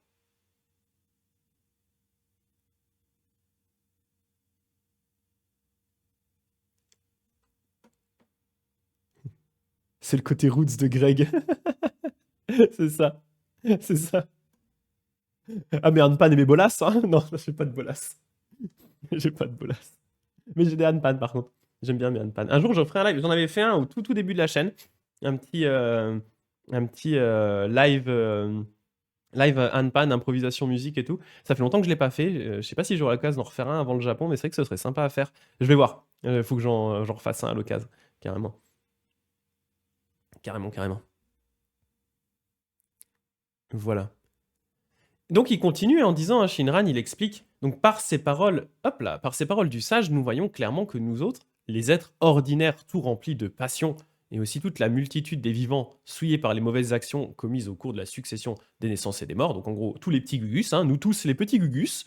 C'est le côté roots de Greg. C'est ça. C'est ça. Ah, mais Handpan et mes bolas, hein. Non, j'ai pas de bolas. J'ai pas de bolas. Mais j'ai des handpan par contre. J'aime bien mes handpan. Un jour, je ferai un live. J'en avais fait un au tout début de la chaîne. Un petit, live, live handpan, improvisation musique et tout. Ça fait longtemps que je l'ai pas fait. Je sais pas si j'aurai l'occasion d'en refaire un avant le Japon, mais c'est vrai que ce serait sympa à faire. Je vais voir. Faut que j'en refasse un à l'occasion. Carrément. Carrément, carrément. Voilà. Donc il continue en disant, hein, Shinran, il explique, donc par ces paroles, hop là, par ces paroles du sage, nous voyons clairement que nous autres, les êtres ordinaires tout remplis de passion, et aussi toute la multitude des vivants souillés par les mauvaises actions commises au cours de la succession des naissances et des morts, donc en gros tous les petits gugus, hein, nous tous les petits gugus,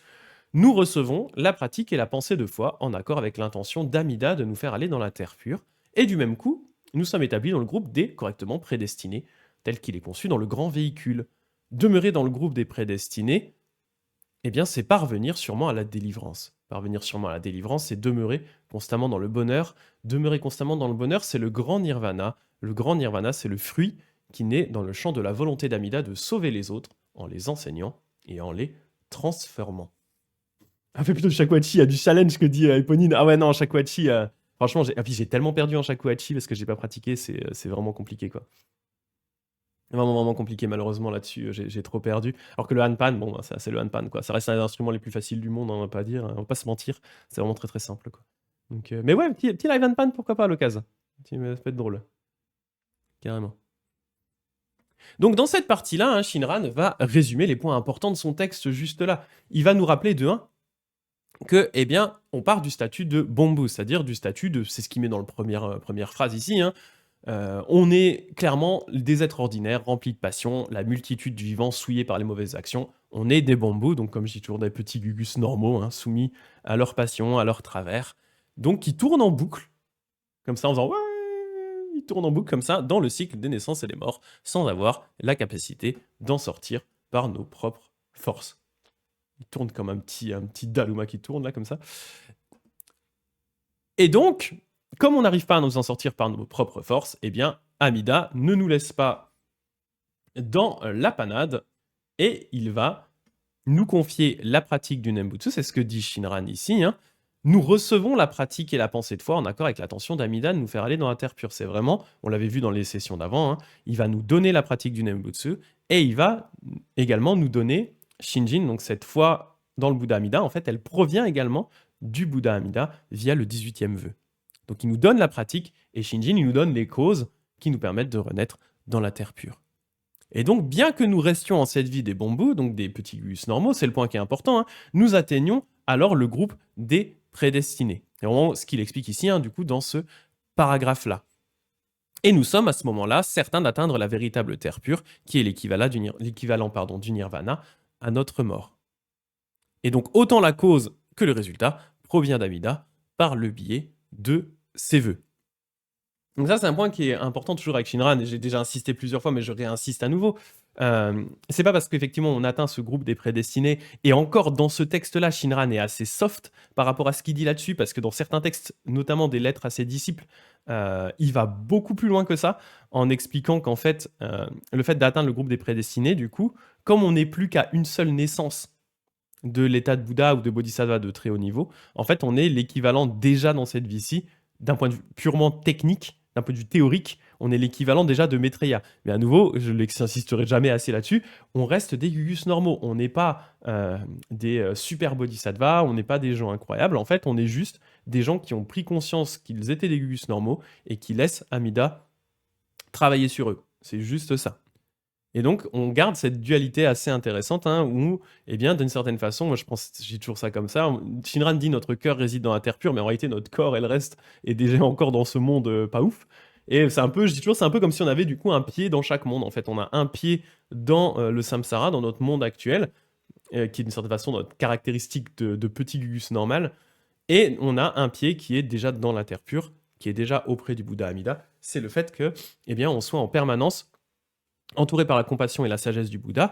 nous recevons la pratique et la pensée de foi en accord avec l'intention d'Amida de nous faire aller dans la terre pure, et du même coup, nous sommes établis dans le groupe des correctement prédestinés, tel qu'il est conçu dans le grand véhicule. Demeurer dans le groupe des prédestinés, eh bien, c'est parvenir sûrement à la délivrance. parvenir sûrement à la délivrance, c'est demeurer constamment dans le bonheur. Demeurer constamment dans le bonheur, c'est le grand nirvana. Le grand nirvana, c'est le fruit qui naît dans le champ de la volonté d'Amida de sauver les autres en les enseignant et en les transformant. Ah, fait plutôt du shakuhachi, il y a du challenge que dit Eponine. Ah ouais, non, shakuhachi, franchement, j'ai tellement perdu en shakuhachi parce que j'ai pas pratiqué, c'est vraiment compliqué, quoi. Vraiment, vraiment compliqué, malheureusement, là-dessus, j'ai trop perdu. Alors que le handpan, bon, bah, c'est le handpan, quoi. Ça reste un des instruments les plus faciles du monde, hein, on va pas dire, on va pas se mentir. C'est vraiment très, très simple, quoi. Donc, mais ouais, petit live handpan, pourquoi pas à l'occasion. Ça peut être drôle, carrément. Donc dans cette partie-là, hein, Shinran va résumer les points importants de son texte juste là. Il va nous rappeler de 1 que, eh bien, on part du statut de Bombu, c'est-à-dire du statut de, c'est ce qu'il met dans la première phrase ici, hein, on est clairement des êtres ordinaires, remplis de passion, la multitude du vivant souillée par les mauvaises actions. On est des bambous, donc comme je dis toujours, des petits gugus normaux, hein, soumis à leur passion, à leur travers, donc qui tournent en boucle, comme ça en faisant ouais, ils tournent en boucle comme ça dans le cycle des naissances et des morts, sans avoir la capacité d'en sortir par nos propres forces. Ils tournent comme un petit Daluma qui tourne là comme ça. Et donc, comme on n'arrive pas à nous en sortir par nos propres forces, eh bien, Amida ne nous laisse pas dans la panade et il va nous confier la pratique du Nembutsu. C'est ce que dit Shinran ici. Hein. Nous recevons la pratique et la pensée de foi en accord avec l'intention d'Amida de nous faire aller dans la terre pure. C'est vraiment, on l'avait vu dans les sessions d'avant, hein, il va nous donner la pratique du Nembutsu et il va également nous donner Shinjin, donc cette foi dans le Bouddha Amida. En fait, elle provient également du Bouddha Amida via le 18e vœu. Donc il nous donne la pratique et Shinjin, il nous donne les causes qui nous permettent de renaître dans la terre pure. Et donc, bien que nous restions en cette vie des bambous, donc des petits gus normaux, c'est le point qui est important, hein, nous atteignons alors le groupe des prédestinés. C'est vraiment ce qu'il explique ici, hein, du coup, dans ce paragraphe-là. Et nous sommes à ce moment-là certains d'atteindre la véritable terre pure, qui est l'équivalent du nirvana à notre mort. Et donc, autant la cause que le résultat provient d'Amida par le biais de ses vœux. Donc ça, c'est un point qui est important toujours avec Shinran, et j'ai déjà insisté plusieurs fois, mais je réinsiste à nouveau. C'est pas parce qu'effectivement on atteint ce groupe des prédestinés, et encore dans ce texte-là, Shinran est assez soft par rapport à ce qu'il dit là-dessus, parce que dans certains textes, notamment des lettres à ses disciples, il va beaucoup plus loin que ça, en expliquant qu'en fait, le fait d'atteindre le groupe des prédestinés, du coup, comme on n'est plus qu'à une seule naissance de l'état de Bouddha ou de Bodhisattva de très haut niveau, en fait, on est l'équivalent déjà dans cette vie-ci, d'un point de vue purement technique, d'un point de vue théorique, on est l'équivalent déjà de Maitreya. Mais à nouveau, je n'insisterai jamais assez là-dessus, on reste des gugus normaux. On n'est pas des super bodhisattvas, on n'est pas des gens incroyables. En fait, on est juste des gens qui ont pris conscience qu'ils étaient des gugus normaux et qui laissent Amida travailler sur eux. C'est juste ça. Et donc, on garde cette dualité assez intéressante, hein, où, eh bien, d'une certaine façon, moi je pense, j'ai toujours ça comme ça. Shinran dit notre cœur réside dans la terre pure, mais en réalité, notre corps et le reste est déjà encore dans ce monde pas ouf. Et c'est un peu, je dis toujours, c'est un peu comme si on avait du coup un pied dans chaque monde. En fait, on a un pied dans le samsara, dans notre monde actuel, qui est d'une certaine façon notre caractéristique de petit gugus normal. Et on a un pied qui est déjà dans la terre pure, qui est déjà auprès du Bouddha Amida. C'est le fait que, eh bien, on soit en permanence entouré par la compassion et la sagesse du Bouddha.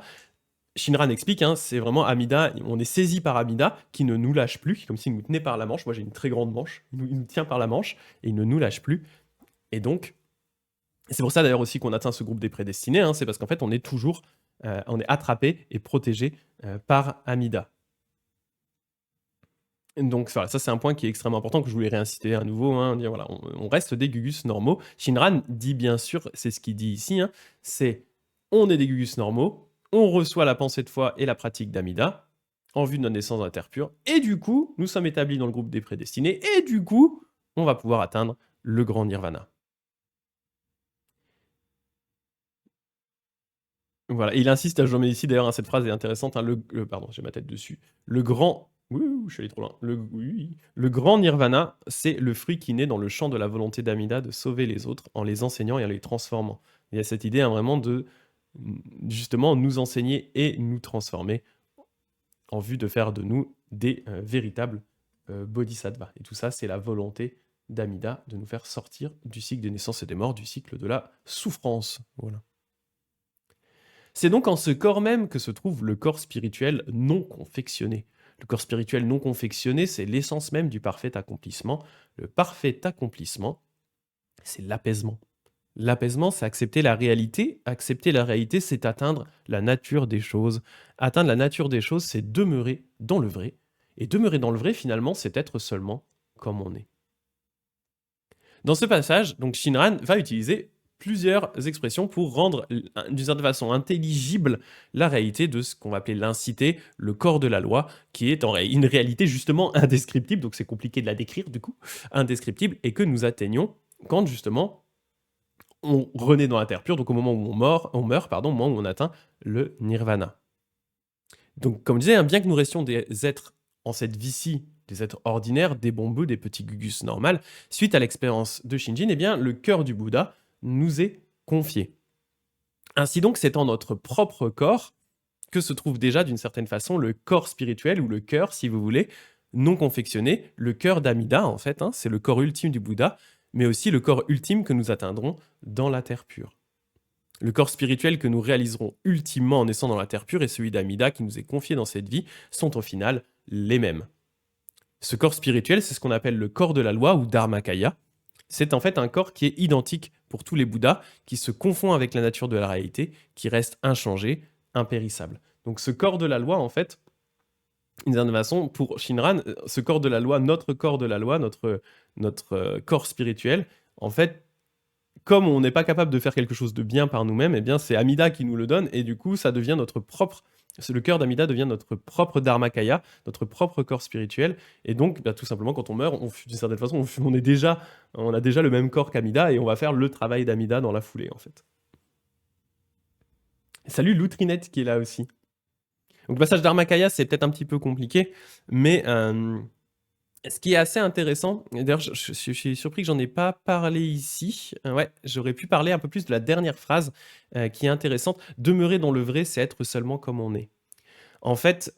Shinran explique, hein, c'est vraiment Amida, on est saisi par Amida qui ne nous lâche plus, comme s'il nous tenait par la manche. Moi j'ai une très grande manche, il nous tient par la manche et il ne nous lâche plus. Et donc, c'est pour ça d'ailleurs aussi qu'on atteint ce groupe des prédestinés, hein, c'est parce qu'en fait on est toujours, on est attrapé et protégé par Amida. Donc voilà, ça c'est un point qui est extrêmement important que je voulais réinciter à nouveau. Hein, dire, voilà, on reste des gugus normaux. Shinran dit bien sûr, c'est ce qu'il dit ici, hein, c'est on est des gugus normaux, on reçoit la pensée de foi et la pratique d'Amida en vue de notre naissance dans la terre pure, et du coup, nous sommes établis dans le groupe des prédestinés, et du coup, on va pouvoir atteindre le grand nirvana. Voilà, et il insiste, je mets ici d'ailleurs, hein, cette phrase est intéressante, hein, pardon, j'ai ma tête dessus. Le grand, oui, je suis allé trop loin. Le grand nirvana, c'est le fruit qui naît dans le champ de la volonté d'Amida de sauver les autres en les enseignant et en les transformant. Il y a cette idée, hein, vraiment de justement nous enseigner et nous transformer en vue de faire de nous des véritables bodhisattvas. Et tout ça, c'est la volonté d'Amida de nous faire sortir du cycle des naissances et des morts, du cycle de la souffrance. Voilà. C'est donc en ce corps même que se trouve le corps spirituel non confectionné. Le corps spirituel non confectionné, c'est l'essence même du parfait accomplissement. Le parfait accomplissement, c'est l'apaisement. L'apaisement, c'est accepter la réalité. Accepter la réalité, c'est atteindre la nature des choses. Atteindre la nature des choses, c'est demeurer dans le vrai. Et demeurer dans le vrai, finalement, c'est être seulement comme on est. Dans ce passage, donc Shinran va utiliser plusieurs expressions pour rendre d'une certaine façon intelligible la réalité de ce qu'on va appeler l'incité, le corps de la loi, qui est une réalité justement indescriptible, donc c'est compliqué de la décrire du coup, indescriptible, et que nous atteignons quand justement on renaît dans la terre pure, donc au moment où on meurt, pardon, au moment où on atteint le nirvana. Donc comme je disais, hein, bien que nous restions des êtres en cette vie-ci, des êtres ordinaires, des bons des petits gugus normales, suite à l'expérience de Shinjin, eh bien, le cœur du Bouddha nous est confié. Ainsi donc, c'est en notre propre corps que se trouve déjà d'une certaine façon le corps spirituel, ou le cœur, si vous voulez, non confectionné, le cœur d'Amida, en fait, hein, c'est le corps ultime du Bouddha, mais aussi le corps ultime que nous atteindrons dans la terre pure. Le corps spirituel que nous réaliserons ultimement en naissant dans la terre pure et celui d'Amida qui nous est confié dans cette vie sont au final les mêmes. Ce corps spirituel, c'est ce qu'on appelle le corps de la loi ou Dharmakaya. C'est en fait un corps qui est identique pour tous les Bouddhas, qui se confond avec la nature de la réalité, qui reste inchangé, impérissable. Donc ce corps de la loi, en fait, d'une certaine façon, pour Shinran, ce corps de la loi, notre corps de la loi, notre corps spirituel, en fait, comme on n'est pas capable de faire quelque chose de bien par nous-mêmes, eh bien c'est Amida qui nous le donne, et du coup, ça devient notre propre... Le cœur d'Amida devient notre propre Dharmakaya, notre propre corps spirituel, et donc, tout simplement, quand on meurt, d'une certaine façon, on a déjà le même corps qu'Amida, et on va faire le travail d'Amida dans la foulée, en fait. Salut Loutrinette qui est là aussi. Donc le passage Dharmakaya, c'est peut-être un petit peu compliqué, mais ce qui est assez intéressant, d'ailleurs je suis surpris que j'en ai pas parlé ici, ouais, j'aurais pu parler un peu plus de la dernière phrase qui est intéressante. Demeurer dans le vrai, c'est être seulement comme on est. En fait,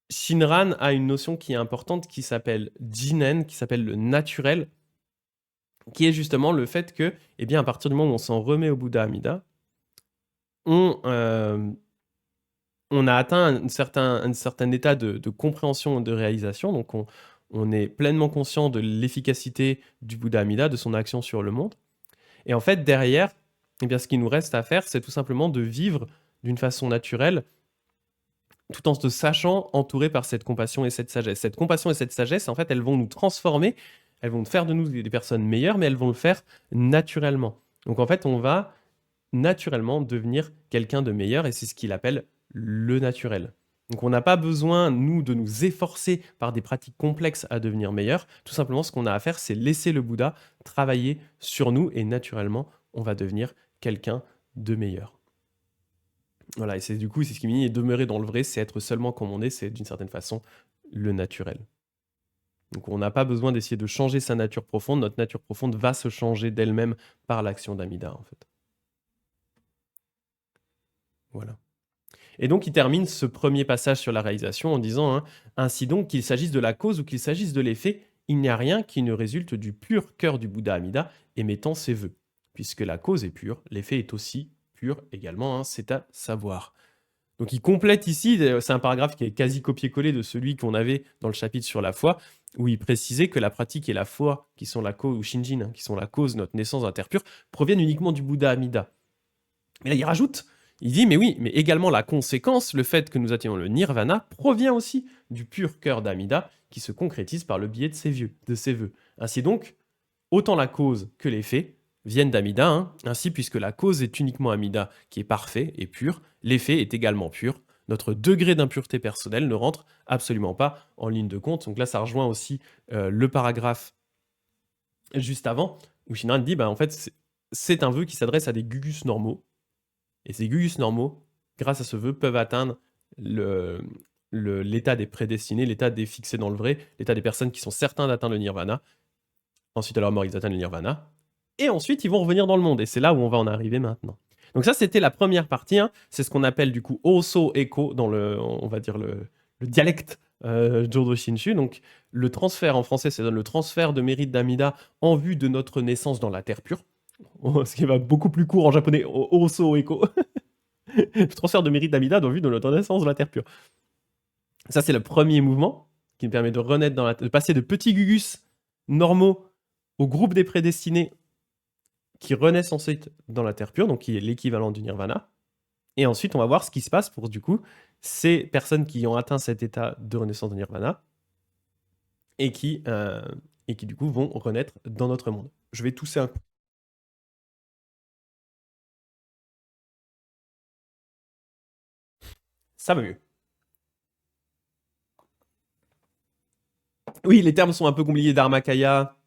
Shinran a une notion qui est importante qui s'appelle Jinen, qui s'appelle le naturel, qui est justement le fait que, eh bien, à partir du moment où on s'en remet au Bouddha Amida, on a atteint un certain état de compréhension et de réalisation, donc on est pleinement conscient de l'efficacité du Bouddha Amida, de son action sur le monde. Et en fait, derrière, eh bien, ce qui nous reste à faire, c'est tout simplement de vivre d'une façon naturelle, tout en se sachant entouré par cette compassion et cette sagesse. Cette compassion et cette sagesse, en fait, elles vont nous transformer, elles vont faire de nous des personnes meilleures, mais elles vont le faire naturellement. Donc en fait, on va naturellement devenir quelqu'un de meilleur, et c'est ce qu'il appelle le naturel. Donc on n'a pas besoin, nous, de nous efforcer par des pratiques complexes à devenir meilleur. Tout simplement, ce qu'on a à faire, c'est laisser le Bouddha travailler sur nous, et naturellement, on va devenir quelqu'un de meilleur. Voilà, et c'est ce qui me dit, demeurer dans le vrai, c'est être seulement comme on est, c'est d'une certaine façon le naturel. Donc on n'a pas besoin d'essayer de changer sa nature profonde, notre nature profonde va se changer d'elle-même par l'action d'Amida, en fait. Voilà. Et donc, il termine ce premier passage sur la réalisation en disant hein, ainsi donc, qu'il s'agisse de la cause ou qu'il s'agisse de l'effet, il n'y a rien qui ne résulte du pur cœur du Bouddha Amida émettant ses vœux. Puisque la cause est pure, l'effet est aussi pur également, hein, c'est à savoir. Donc, il complète ici, c'est un paragraphe qui est quasi copié-collé de celui qu'on avait dans le chapitre sur la foi, où il précisait que la pratique et la foi, qui sont la cause, ou Shinjin, hein, qui sont la cause de notre naissance dans la terre pure, proviennent uniquement du Bouddha Amida. Mais là, il rajoute. Il dit, mais oui, mais également la conséquence, le fait que nous atteignons le nirvana, provient aussi du pur cœur d'Amida qui se concrétise par le biais de ses vœux. Ainsi donc, autant la cause que l'effet viennent d'Amida, hein. Ainsi, puisque la cause est uniquement Amida qui est parfait et pur, l'effet est également pur. Notre degré d'impureté personnelle ne rentre absolument pas en ligne de compte. Donc là, ça rejoint aussi le paragraphe juste avant, où Shinran dit, en fait, c'est un vœu qui s'adresse à des gugus normaux. Et ces gugus normaux, grâce à ce vœu, peuvent atteindre l'état des prédestinés, l'état des fixés dans le vrai, l'état des personnes qui sont certains d'atteindre le nirvana. Ensuite, à leur mort, ils atteignent le nirvana. Et ensuite, ils vont revenir dans le monde. Et c'est là où on va en arriver maintenant. Donc ça, c'était la première partie. Hein. C'est ce qu'on appelle du coup Oso Eko dans on va dire le dialecte Jodo Shinshu. Donc le transfert en français, c'est le transfert de mérite d'Amida en vue de notre naissance dans la terre pure. Ce qui va beaucoup plus court en japonais, Oso Eko. Le transfert de mérite d'Amida en vue de notre naissance dans la terre pure. Ça, c'est le premier mouvement qui nous permet de renaître de passer de petits gugus normaux au groupe des prédestinés qui renaissent ensuite dans la terre pure, donc qui est l'équivalent du nirvana. Et ensuite, on va voir ce qui se passe pour, du coup, ces personnes qui ont atteint cet état de renaissance de nirvana et qui, du coup, vont renaître dans notre monde. Je vais tousser un coup. Ça va mieux. Oui, les termes sont un peu compliqués, Dharmakaya.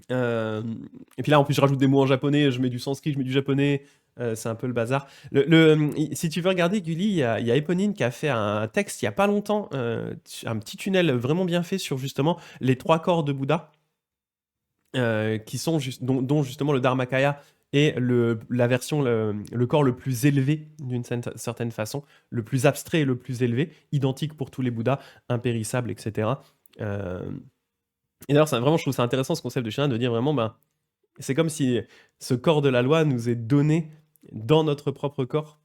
Et puis là, en plus, je rajoute des mots en japonais, je mets du sanskrit, je mets du japonais. C'est un peu le bazar. Si tu veux regarder, Gulli, il y a Eponine qui a fait un texte il y a pas longtemps, un petit tunnel vraiment bien fait sur justement les 3 corps de Bouddha, qui sont dont justement le Dharmakaya est la version, le corps le plus élevé d'une certaine façon, le plus abstrait et le plus élevé, identique pour tous les Bouddhas, impérissable, etc. Et d'ailleurs, vraiment, je trouve ça intéressant ce concept de Shinran de dire vraiment, ben, c'est comme si ce corps de la loi nous est donné dans notre propre corps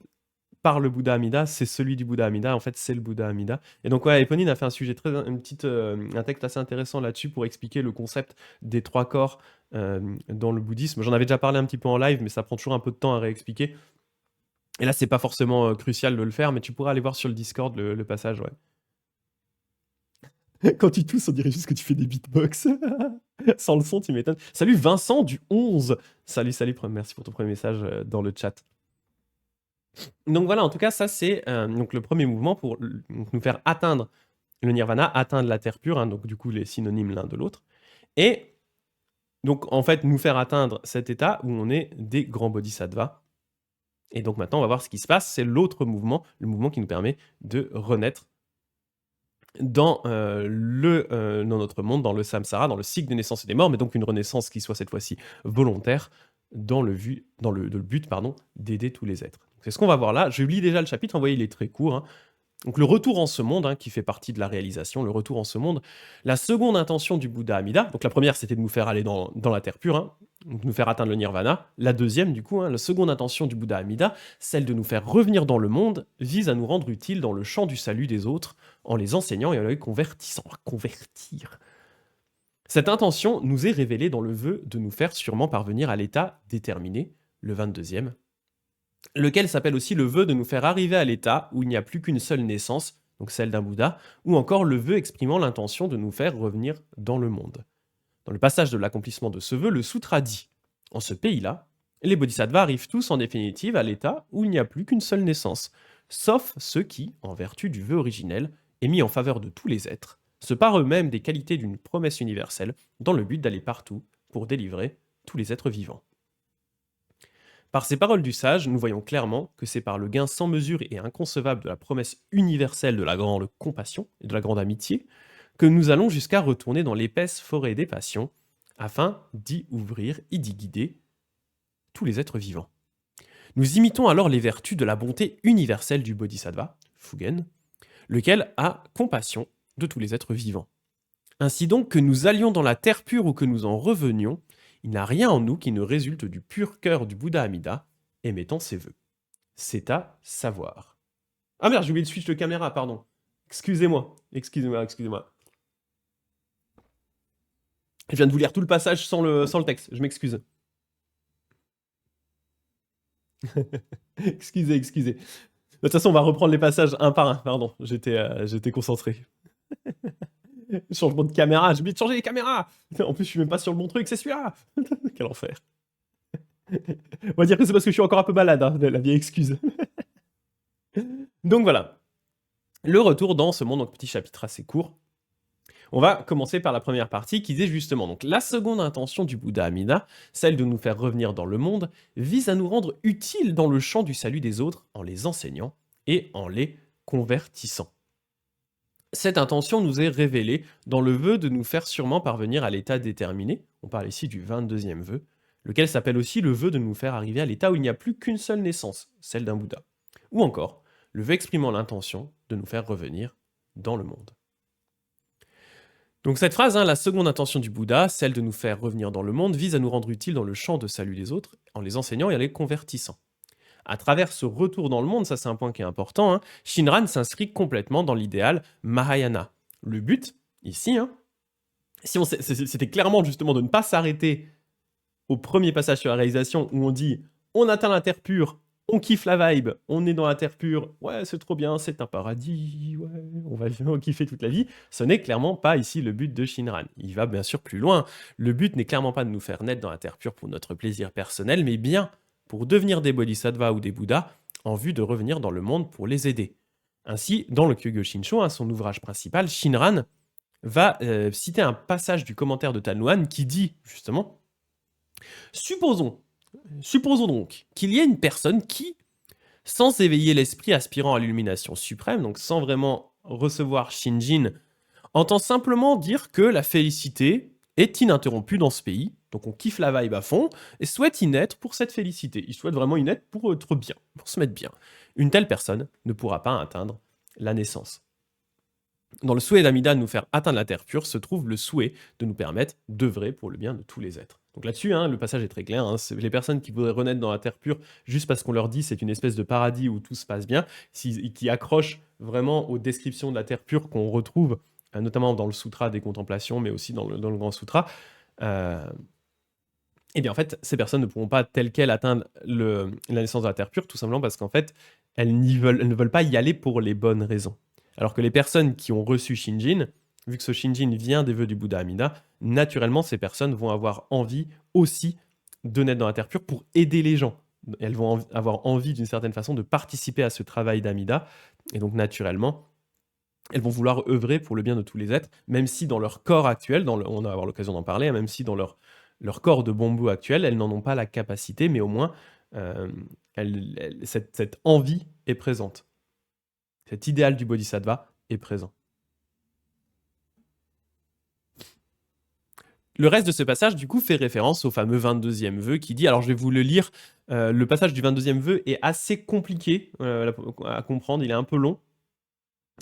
par le Bouddha Amida. C'est celui du Bouddha Amida, en fait, c'est le Bouddha Amida. Et donc, ouais, Eponine a fait un texte assez intéressant là-dessus pour expliquer le concept des 3 corps dans le bouddhisme. J'en avais déjà parlé un petit peu en live, mais ça prend toujours un peu de temps à réexpliquer. Et là, c'est pas forcément crucial de le faire, mais tu pourras aller voir sur le Discord le passage, ouais. Quand tu tousses, on dirait juste que tu fais des beatbox. Sans le son, tu m'étonnes. Salut Vincent du 11. Salut, merci pour ton premier message dans le chat. Donc voilà, en tout cas, ça c'est donc le premier mouvement pour nous faire atteindre le nirvana, atteindre la terre pure, hein, donc du coup les synonymes l'un de l'autre. Et donc en fait, nous faire atteindre cet état où on est des grands bodhisattvas. Et donc maintenant, on va voir ce qui se passe. C'est l'autre mouvement, le mouvement qui nous permet de renaître dans notre monde, dans le samsara, dans le cycle des naissances et des morts, mais donc une renaissance qui soit cette fois-ci volontaire, dans le but d'aider tous les êtres. C'est ce qu'on va voir là. Je lis déjà le chapitre, vous voyez, il est très court. Hein. Donc le retour en ce monde, hein, qui fait partie de la réalisation, le retour en ce monde. La seconde intention du Bouddha Amida, donc la première c'était de nous faire aller dans la terre pure, hein, donc nous faire atteindre le nirvana. La deuxième, du coup, hein, la seconde intention du Bouddha Amida, celle de nous faire revenir dans le monde, vise à nous rendre utiles dans le champ du salut des autres, en les enseignant et en les convertissant. Convertir. Cette intention nous est révélée dans le vœu de nous faire sûrement parvenir à l'état déterminé, le 22e, lequel s'appelle aussi le vœu de nous faire arriver à l'état où il n'y a plus qu'une seule naissance, donc celle d'un Bouddha, ou encore le vœu exprimant l'intention de nous faire revenir dans le monde. Dans le passage de l'accomplissement de ce vœu, le sutra dit « En ce pays-là, les bodhisattvas arrivent tous en définitive à l'état où il n'y a plus qu'une seule naissance, sauf ceux qui, en vertu du vœu originel, émis en faveur de tous les êtres, se parent eux-mêmes des qualités d'une promesse universelle dans le but d'aller partout pour délivrer tous les êtres vivants. » Par ces paroles du sage, nous voyons clairement que c'est par le gain sans mesure et inconcevable de la promesse universelle de la grande compassion et de la grande amitié que nous allons jusqu'à retourner dans l'épaisse forêt des passions afin d'y ouvrir et d'y guider tous les êtres vivants. Nous imitons alors les vertus de la bonté universelle du Bodhisattva, Fugen, lequel a compassion de tous les êtres vivants. Ainsi donc, que nous allions dans la terre pure ou que nous en revenions, il n'a rien en nous qui ne résulte du pur cœur du Bouddha Amida, émettant ses vœux. C'est à savoir. Ah merde, j'ai oublié de switch de caméra, pardon. Excusez-moi. Je viens de vous lire tout le passage sans le texte, je m'excuse. excusez. De toute façon, on va reprendre les passages un par un, pardon, j'étais concentré. Changement de caméra, j'ai oublié de changer les caméras. En plus, je suis même pas sur le bon truc, c'est celui-là. Quel enfer. On va dire que c'est parce que je suis encore un peu malade, hein, la vieille excuse. Donc voilà. Le retour dans ce monde, donc petit chapitre assez court. On va commencer par la première partie qui dit justement, donc la seconde intention du Bouddha Amida, celle de nous faire revenir dans le monde, vise à nous rendre utiles dans le champ du salut des autres en les enseignant et en les convertissant. Cette intention nous est révélée dans le vœu de nous faire sûrement parvenir à l'état déterminé, on parle ici du 22e vœu, lequel s'appelle aussi le vœu de nous faire arriver à l'état où il n'y a plus qu'une seule naissance, celle d'un Bouddha. Ou encore, le vœu exprimant l'intention de nous faire revenir dans le monde. Donc cette phrase, hein, la seconde intention du Bouddha, celle de nous faire revenir dans le monde, vise à nous rendre utiles dans le champ de salut des autres, en les enseignant et en les convertissant. À travers ce retour dans le monde, ça c'est un point qui est important, hein, Shinran s'inscrit complètement dans l'idéal Mahayana. Le but, ici, hein, si c'était clairement justement de ne pas s'arrêter au premier passage sur la réalisation où on dit on atteint la terre pure, on kiffe la vibe, on est dans la terre pure, ouais c'est trop bien, c'est un paradis, ouais, on va kiffer toute la vie. Ce n'est clairement pas ici le but de Shinran. Il va bien sûr plus loin. Le but n'est clairement pas de nous faire naître dans la terre pure pour notre plaisir personnel, mais bien pour devenir des bodhisattvas ou des bouddhas en vue de revenir dans le monde pour les aider. Ainsi, dans le Kyōgyō-Shinsho, hein, son ouvrage principal, Shinran va citer un passage du commentaire de Tanluan qui dit justement supposons donc qu'il y ait une personne qui, sans éveiller l'esprit aspirant à l'illumination suprême, donc sans vraiment recevoir Shinjin, entend simplement dire que la félicité est ininterrompue dans ce pays, donc on kiffe la vibe à fond, et souhaite y naître pour cette félicité. Il souhaite vraiment y naître pour être bien, pour se mettre bien. Une telle personne ne pourra pas atteindre la naissance. Dans le souhait d'Amida de nous faire atteindre la terre pure se trouve le souhait de nous permettre d'œuvrer pour le bien de tous les êtres. Donc là-dessus, hein, le passage est très clair. Hein, les personnes qui voudraient renaître dans la terre pure juste parce qu'on leur dit c'est une espèce de paradis où tout se passe bien, qui accrochent vraiment aux descriptions de la terre pure qu'on retrouve, notamment dans le Sutra des Contemplations, mais aussi dans le Grand Sutra, et bien en fait, ces personnes ne pourront pas telles quelles atteindre la naissance de la terre pure, tout simplement parce qu'en fait, elles ne veulent pas y aller pour les bonnes raisons. Alors que les personnes qui ont reçu Shinjin, vu que ce Shinjin vient des vœux du Bouddha Amida, naturellement, ces personnes vont avoir envie aussi de naître dans la terre pure pour aider les gens. Elles vont avoir envie, d'une certaine façon, de participer à ce travail d'Amida. Et donc, naturellement, elles vont vouloir œuvrer pour le bien de tous les êtres, même si dans leur corps actuel, on va avoir l'occasion d'en parler, hein, même si dans leur corps de bambou actuel, elles n'en ont pas la capacité, mais au moins, cette envie est présente. Cet idéal du bodhisattva est présent. Le reste de ce passage, du coup, fait référence au fameux 22e vœu qui dit, alors je vais vous le lire, le passage du 22e vœu est assez compliqué à comprendre, il est un peu long.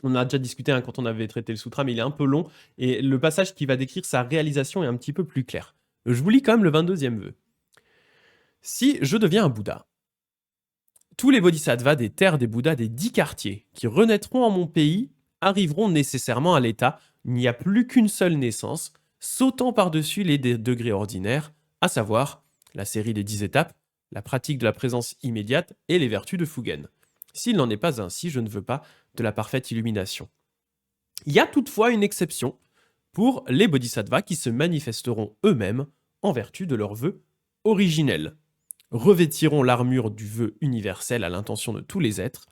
On en a déjà discuté hein, quand on avait traité le sutra, mais il est un peu long, et le passage qui va décrire sa réalisation est un petit peu plus clair. Je vous lis quand même le 22e vœu. Si je deviens un Bouddha, tous les bodhisattvas des terres des Bouddhas des 10 quartiers qui renaîtront en mon pays arriveront nécessairement à l'état où il n'y a plus qu'une seule naissance, sautant par-dessus les degrés ordinaires, à savoir la série des 10 étapes, la pratique de la présence immédiate et les vertus de Fugen. S'il n'en est pas ainsi, je ne veux pas de la parfaite illumination. Il y a toutefois une exception pour les bodhisattvas qui se manifesteront eux-mêmes en vertu de leur vœu originel, revêtiront l'armure du vœu universel à l'intention de tous les êtres,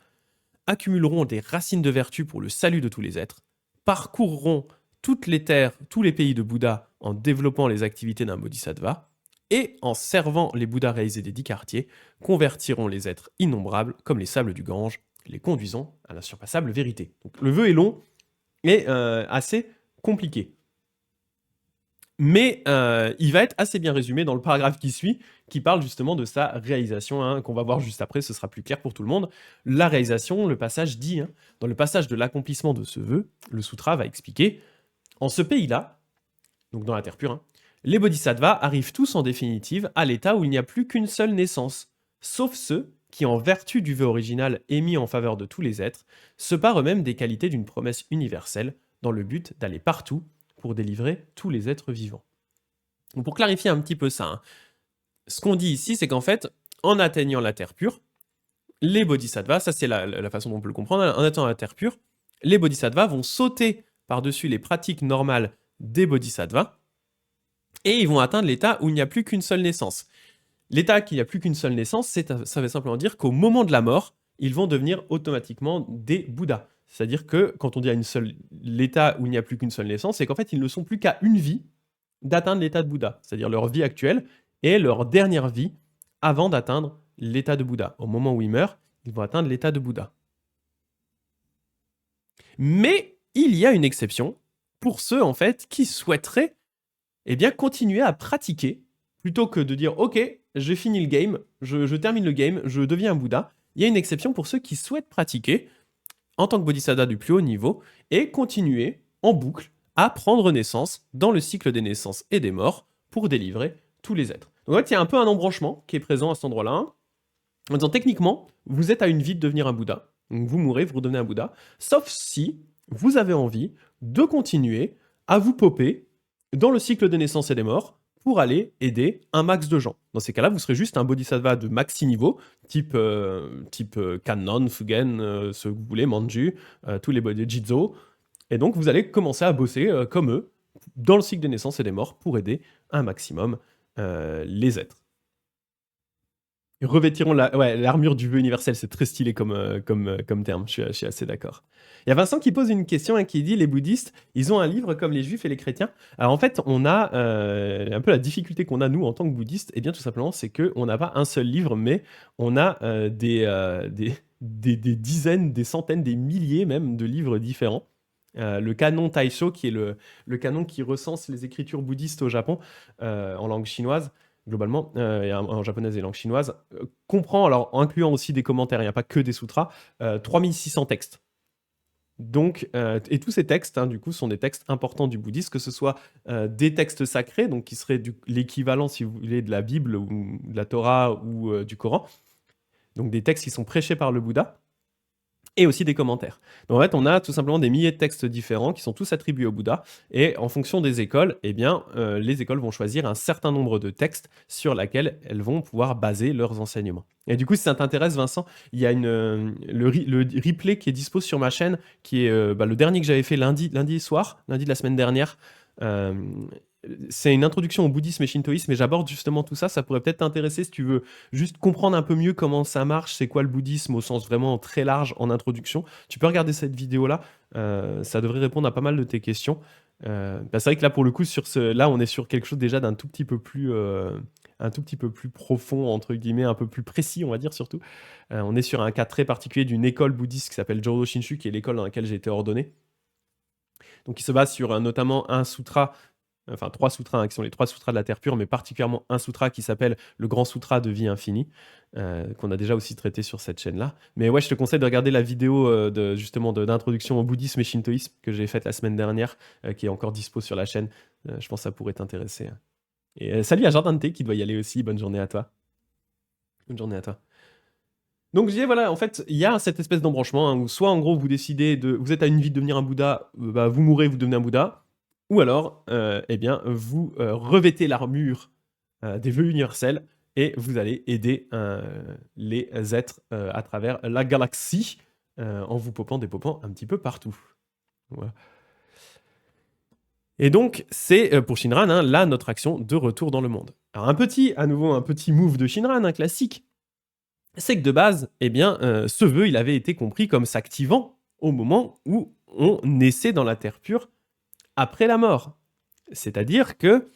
accumuleront des racines de vertu pour le salut de tous les êtres, parcourront toutes les terres, tous les pays de Bouddha en développant les activités d'un bodhisattva, et en servant les Bouddhas réalisés des 10 quartiers, convertiront les êtres innombrables comme les sables du Gange, les conduisant à la surpassable vérité. Donc, le vœu est long et assez compliqué. Mais il va être assez bien résumé dans le paragraphe qui suit, qui parle justement de sa réalisation, hein, qu'on va voir juste après, ce sera plus clair pour tout le monde. La réalisation, le passage dit, hein, dans le passage de l'accomplissement de ce vœu, le sutra va expliquer, en ce pays-là, donc dans la terre pure, hein, les bodhisattvas arrivent tous en définitive à l'état où il n'y a plus qu'une seule naissance, sauf ceux qui, en vertu du vœu original émis en faveur de tous les êtres, se parent eux-mêmes des qualités d'une promesse universelle, dans le but d'aller partout pour délivrer tous les êtres vivants. Donc pour clarifier un petit peu ça, hein, ce qu'on dit ici, c'est qu'en fait, en atteignant la terre pure, les bodhisattvas, ça c'est la façon dont on peut le comprendre, en atteignant la terre pure, les bodhisattvas vont sauter par-dessus les pratiques normales des bodhisattvas, et ils vont atteindre l'état où il n'y a plus qu'une seule naissance. L'état qu'il n'y a plus qu'une seule naissance, ça veut simplement dire qu'au moment de la mort, ils vont devenir automatiquement des Bouddhas. C'est-à-dire que quand on dit l'état où il n'y a plus qu'une seule naissance, c'est qu'en fait, ils ne sont plus qu'à une vie d'atteindre l'état de Bouddha. C'est-à-dire leur vie actuelle et leur dernière vie avant d'atteindre l'état de Bouddha. Au moment où ils meurent, ils vont atteindre l'état de Bouddha. Mais il y a une exception pour ceux, en fait, qui souhaiteraient continuer à pratiquer plutôt que de dire « Ok, j'ai fini le game, je termine le game, je deviens un Bouddha ». Il y a une exception pour ceux qui souhaitent pratiquer en tant que bodhisattva du plus haut niveau et continuer en boucle à prendre naissance dans le cycle des naissances et des morts pour délivrer tous les êtres. Donc en fait, il y a un peu un embranchement qui est présent à cet endroit-là. En disant techniquement, vous êtes à une vie de devenir un Bouddha. Donc vous mourrez, vous redevenez un Bouddha. Sauf si vous avez envie de continuer à vous popper dans le cycle des naissances et des morts pour aller aider un max de gens. Dans ces cas-là, vous serez juste un bodhisattva de maxi niveau, type Kannon, Fugen, ce que vous voulez, Manju, tous les Jizo. Et donc vous allez commencer à bosser comme eux dans le cycle des naissances et des morts pour aider un maximum les êtres. Revêtirons l'armure du vœu universel, c'est très stylé comme terme, je suis assez d'accord. Il y a Vincent qui pose une question et qui dit, les bouddhistes, ils ont un livre comme les juifs et les chrétiens. Alors en fait, on a un peu la difficulté qu'on a nous en tant que bouddhistes, et bien tout simplement, c'est qu'on n'a pas un seul livre, mais on a des dizaines, des centaines, des milliers même de livres différents. Le canon Taisho, qui est le canon qui recense les écritures bouddhistes au Japon en langue chinoise, globalement, et en japonaise et langue chinoise, comprend, alors en incluant aussi des commentaires, il n'y a pas que des sutras, 3600 textes. Donc, et tous ces textes, du coup, sont des textes importants du bouddhisme, que ce soit des textes sacrés, donc qui seraient l'équivalent, si vous voulez, de la Bible ou de la Torah ou du Coran, donc des textes qui sont prêchés par le Bouddha, et aussi des commentaires. Donc en fait, on a tout simplement des milliers de textes différents qui sont tous attribués au Bouddha, et en fonction des écoles, eh bien, les écoles vont choisir un certain nombre de textes sur lesquels elles vont pouvoir baser leurs enseignements. Et du coup, si ça t'intéresse, Vincent, il y a le replay qui est dispo sur ma chaîne, qui est le dernier que j'avais fait lundi de la semaine dernière. C'est une introduction au bouddhisme et shintoïsme, et j'aborde justement tout ça. Ça pourrait peut-être t'intéresser si tu veux juste comprendre un peu mieux comment ça marche, c'est quoi le bouddhisme au sens vraiment très large en introduction. Tu peux regarder cette vidéo-là, ça devrait répondre à pas mal de tes questions. C'est vrai que là, pour le coup, là, on est sur quelque chose déjà d'un tout petit peu plus, profond, entre guillemets, un peu plus précis, on va dire surtout. On est sur un cas très particulier d'une école bouddhiste qui s'appelle Jodo Shinshu, qui est l'école dans laquelle j'ai été ordonné. Donc, il se base sur notamment un sutra, enfin 3 sutras, qui sont les 3 sutras de la Terre pure, mais particulièrement un sutra qui s'appelle le Grand Sutra de Vie Infinie, qu'on a déjà aussi traité sur cette chaîne-là. Mais ouais, je te conseille de regarder la vidéo d'introduction au bouddhisme et shintoïsme que j'ai faite la semaine dernière, qui est encore dispo sur la chaîne. Je pense que ça pourrait t'intéresser. Et salut à Jardin de Thé qui doit y aller aussi. Bonne journée à toi. Bonne journée à toi. Donc je disais, voilà, en fait, il y a cette espèce d'embranchement où soit en gros vous décidez vous êtes à une vie de devenir un Bouddha, vous mourrez, vous devenez un Bouddha, ou alors, eh bien, vous revêtez l'armure des vœux universels et vous allez aider les êtres à travers la galaxie en vous popant des popants un petit peu partout. Voilà. Et donc, c'est pour Shinran, là, notre action de retour dans le monde. Alors, à nouveau, un petit move de Shinran, classique, c'est que de base, eh bien, ce vœu, il avait été compris comme s'activant au moment où on naissait dans la terre pure après la mort. C'est-à-dire que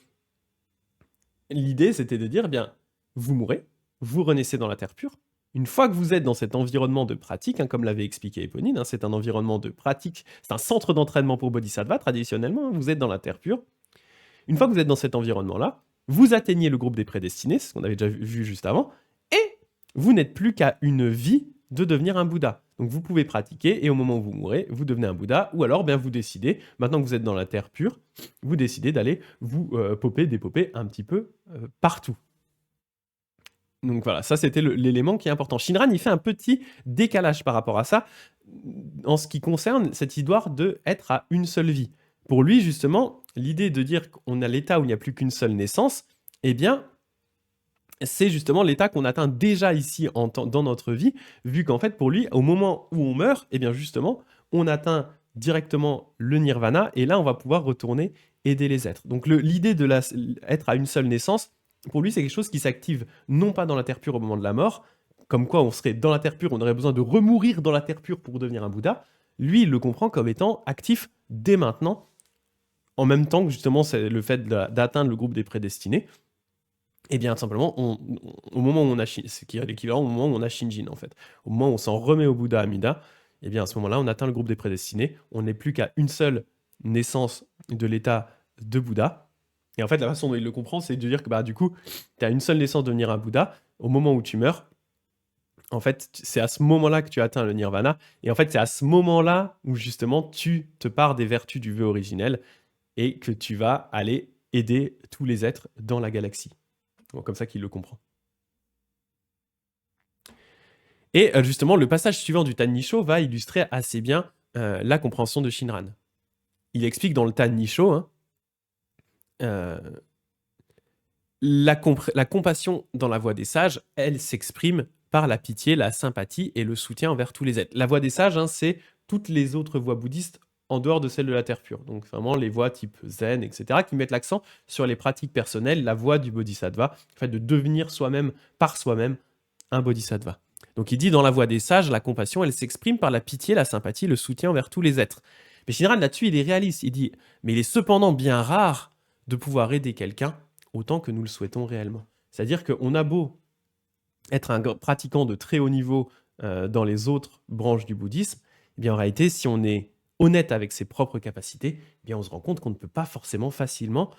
l'idée, c'était de dire, eh bien, vous mourrez, vous renaissez dans la terre pure. Une fois que vous êtes dans cet environnement de pratique, comme l'avait expliqué Éponine, c'est un environnement de pratique, c'est un centre d'entraînement pour Bodhisattva, traditionnellement, vous êtes dans la terre pure. Une fois que vous êtes dans cet environnement-là, vous atteignez le groupe des prédestinés, ce qu'on avait déjà vu juste avant, et vous n'êtes plus qu'à une vie de devenir un Bouddha. Donc vous pouvez pratiquer, et au moment où vous mourrez, vous devenez un Bouddha, ou alors bien vous décidez, maintenant que vous êtes dans la terre pure, vous décidez d'aller vous dépoper un petit peu partout. Donc voilà, ça c'était l'élément qui est important. Shinran, il fait un petit décalage par rapport à ça, en ce qui concerne cette histoire d'être à une seule vie. Pour lui, justement, l'idée de dire qu'on a l'état où il n'y a plus qu'une seule naissance, eh bien, c'est justement l'état qu'on atteint déjà ici dans notre vie, vu qu'en fait, pour lui, au moment où on meurt, eh bien justement, on atteint directement le nirvana, et là, on va pouvoir retourner aider les êtres. Donc l'idée de être à une seule naissance, pour lui, c'est quelque chose qui s'active non pas dans la terre pure au moment de la mort, comme quoi on serait dans la terre pure, on aurait besoin de remourir dans la terre pure pour devenir un Bouddha. Lui, il le comprend comme étant actif dès maintenant, en même temps que justement c'est le fait d'atteindre le groupe des prédestinés. Et bien, tout simplement, au moment où on a ce qui est l'équivalent au moment où on a Shinjin, en fait. Au moment où on s'en remet au Bouddha Amida, et bien à ce moment-là, on atteint le groupe des prédestinés. On n'est plus qu'à une seule naissance de l'état de Bouddha. Et en fait, la façon dont il le comprend, c'est de dire que du coup, tu as une seule naissance de devenir un Bouddha. Au moment où tu meurs, en fait, c'est à ce moment-là que tu atteins le nirvana. Et en fait, c'est à ce moment-là où justement, tu te pars des vertus du vœu originel et que tu vas aller aider tous les êtres dans la galaxie. Bon, comme ça qu'il le comprend. Et justement, le passage suivant du Tannisho va illustrer assez bien la compréhension de Shinran. Il explique dans le Tannisho, hein, euh, la compassion dans la voie des sages, elle s'exprime par la pitié, la sympathie et le soutien envers tous les êtres. La voie des sages, hein, c'est toutes les autres voies bouddhistes en dehors de celle de la terre pure. Donc vraiment les voies type zen, etc., qui mettent l'accent sur les pratiques personnelles, la voie du bodhisattva, en fait de devenir soi-même, par soi-même, un bodhisattva. Donc il dit dans la voie des sages, la compassion, elle s'exprime par la pitié, la sympathie, le soutien envers tous les êtres. Mais Shinran, là-dessus, il est réaliste. Il dit, mais il est cependant bien rare de pouvoir aider quelqu'un autant que nous le souhaitons réellement. C'est-à-dire qu'on a beau être un pratiquant de très haut niveau dans les autres branches du bouddhisme, eh bien en réalité, si on est honnête avec ses propres capacités, eh bien on se rend compte qu'on ne peut pas forcément facilement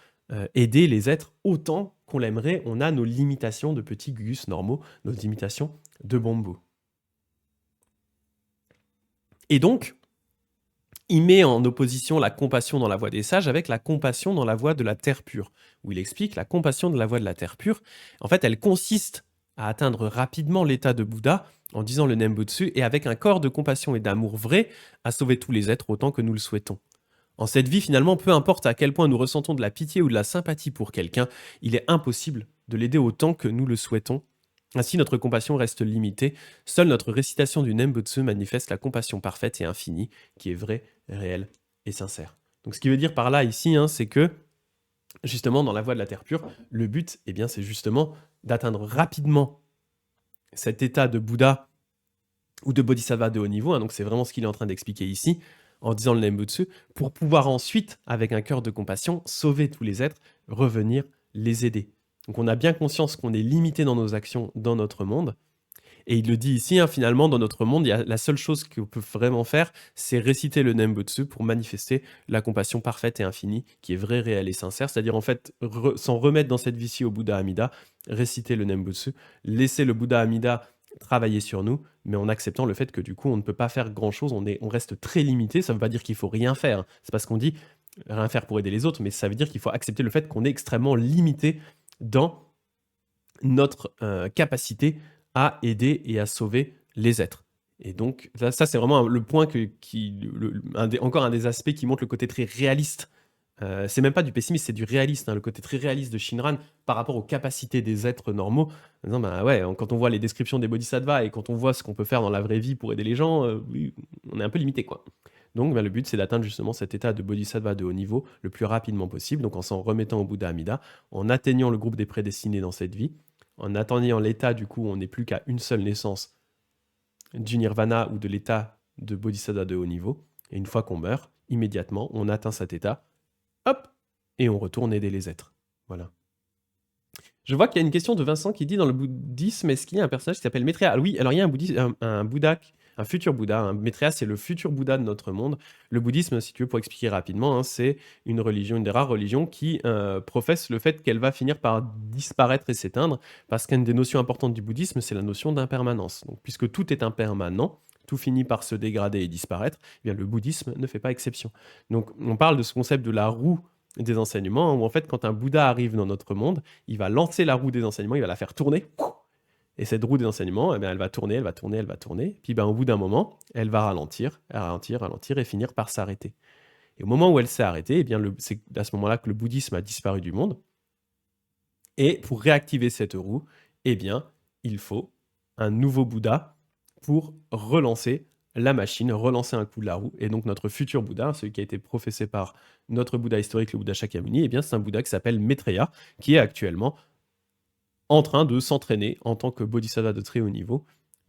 aider les êtres autant qu'on l'aimerait. On a nos limitations de petits gugus normaux, nos limitations de bambou. Et donc, il met en opposition la compassion dans la voie des sages avec la compassion dans la voie de la terre pure, où il explique la compassion de la voie de la terre pure. En fait, elle consiste à atteindre rapidement l'état de Bouddha en disant le Nembutsu et avec un corps de compassion et d'amour vrai à sauver tous les êtres autant que nous le souhaitons. En cette vie, finalement, peu importe à quel point nous ressentons de la pitié ou de la sympathie pour quelqu'un, il est impossible de l'aider autant que nous le souhaitons. Ainsi, notre compassion reste limitée. Seule notre récitation du Nembutsu manifeste la compassion parfaite et infinie, qui est vraie, réelle et sincère. Donc, ce qui veut dire par là, ici, hein, c'est que, justement, dans la voie de la terre pure, le but, eh bien, c'est justement d'atteindre rapidement cet état de Bouddha ou de Bodhisattva de haut niveau. Hein, donc, c'est vraiment ce qu'il est en train d'expliquer ici, en disant le Nembutsu, pour pouvoir ensuite, avec un cœur de compassion, sauver tous les êtres, revenir les aider. Donc on a bien conscience qu'on est limité dans nos actions dans notre monde. Et il le dit ici, hein, finalement, dans notre monde, la seule chose qu'on peut vraiment faire, c'est réciter le Nembutsu pour manifester la compassion parfaite et infinie, qui est vraie, réelle et sincère. C'est-à-dire, en fait, s'en remettre dans cette vie-ci au Bouddha Amida, réciter le Nembutsu, laisser le Bouddha Amida travailler sur nous, mais en acceptant le fait que du coup, on ne peut pas faire grand-chose, on reste très limité. Ça ne veut pas dire qu'il faut rien faire. Hein. C'est pas ce qu'on dit, rien faire pour aider les autres, mais ça veut dire qu'il faut accepter le fait qu'on est extrêmement limité dans notre capacité à aider et à sauver les êtres. Et donc, ça c'est vraiment le point encore un des aspects qui montre le côté très réaliste. C'est même pas du pessimisme, c'est du réaliste, hein, le côté très réaliste de Shinran par rapport aux capacités des êtres normaux. En disant, bah ouais, quand on voit les descriptions des bodhisattvas et quand on voit ce qu'on peut faire dans la vraie vie pour aider les gens, oui, on est un peu limité, quoi. Donc, bah, le but, c'est d'atteindre justement cet état de bodhisattva de haut niveau le plus rapidement possible, donc en s'en remettant au Bouddha Amida, en atteignant le groupe des prédestinés dans cette vie, en atteignant l'état, du coup, où on n'est plus qu'à une seule naissance du nirvana ou de l'état de bodhisattva de haut niveau. Et une fois qu'on meurt, immédiatement, on atteint cet état, hop, et on retourne aider les êtres. Voilà. Je vois qu'il y a une question de Vincent qui dit dans le bouddhisme, est-ce qu'il y a un personnage qui s'appelle Maitreya? Oui, alors il y a un Bouddha, un futur Bouddha. Un Maitreya, c'est le futur Bouddha de notre monde. Le bouddhisme, si tu veux, pour expliquer rapidement, hein, c'est une religion, une des rares religions qui professe le fait qu'elle va finir par disparaître et s'éteindre, parce qu'une des notions importantes du bouddhisme, c'est la notion d'impermanence. Donc, puisque tout est impermanent, tout finit par se dégrader et disparaître, eh bien, le bouddhisme ne fait pas exception. Donc, on parle de ce concept de la roue des enseignements, où en fait, quand un Bouddha arrive dans notre monde, il va lancer la roue des enseignements, il va la faire tourner, et cette roue des enseignements, eh bien, elle va tourner, elle va tourner, elle va tourner, puis ben, au bout d'un moment, elle va ralentir, ralentir, ralentir, et finir par s'arrêter. Et au moment où elle s'est arrêtée, eh bien, c'est à ce moment-là que le bouddhisme a disparu du monde, et pour réactiver cette roue, eh bien, il faut un nouveau Bouddha pour relancer la machine, relancer un coup de la roue. Et donc notre futur Bouddha, celui qui a été professé par notre Bouddha historique, le Bouddha Shakyamuni, eh bien c'est un Bouddha qui s'appelle Maitreya, qui est actuellement en train de s'entraîner en tant que bodhisattva de très haut niveau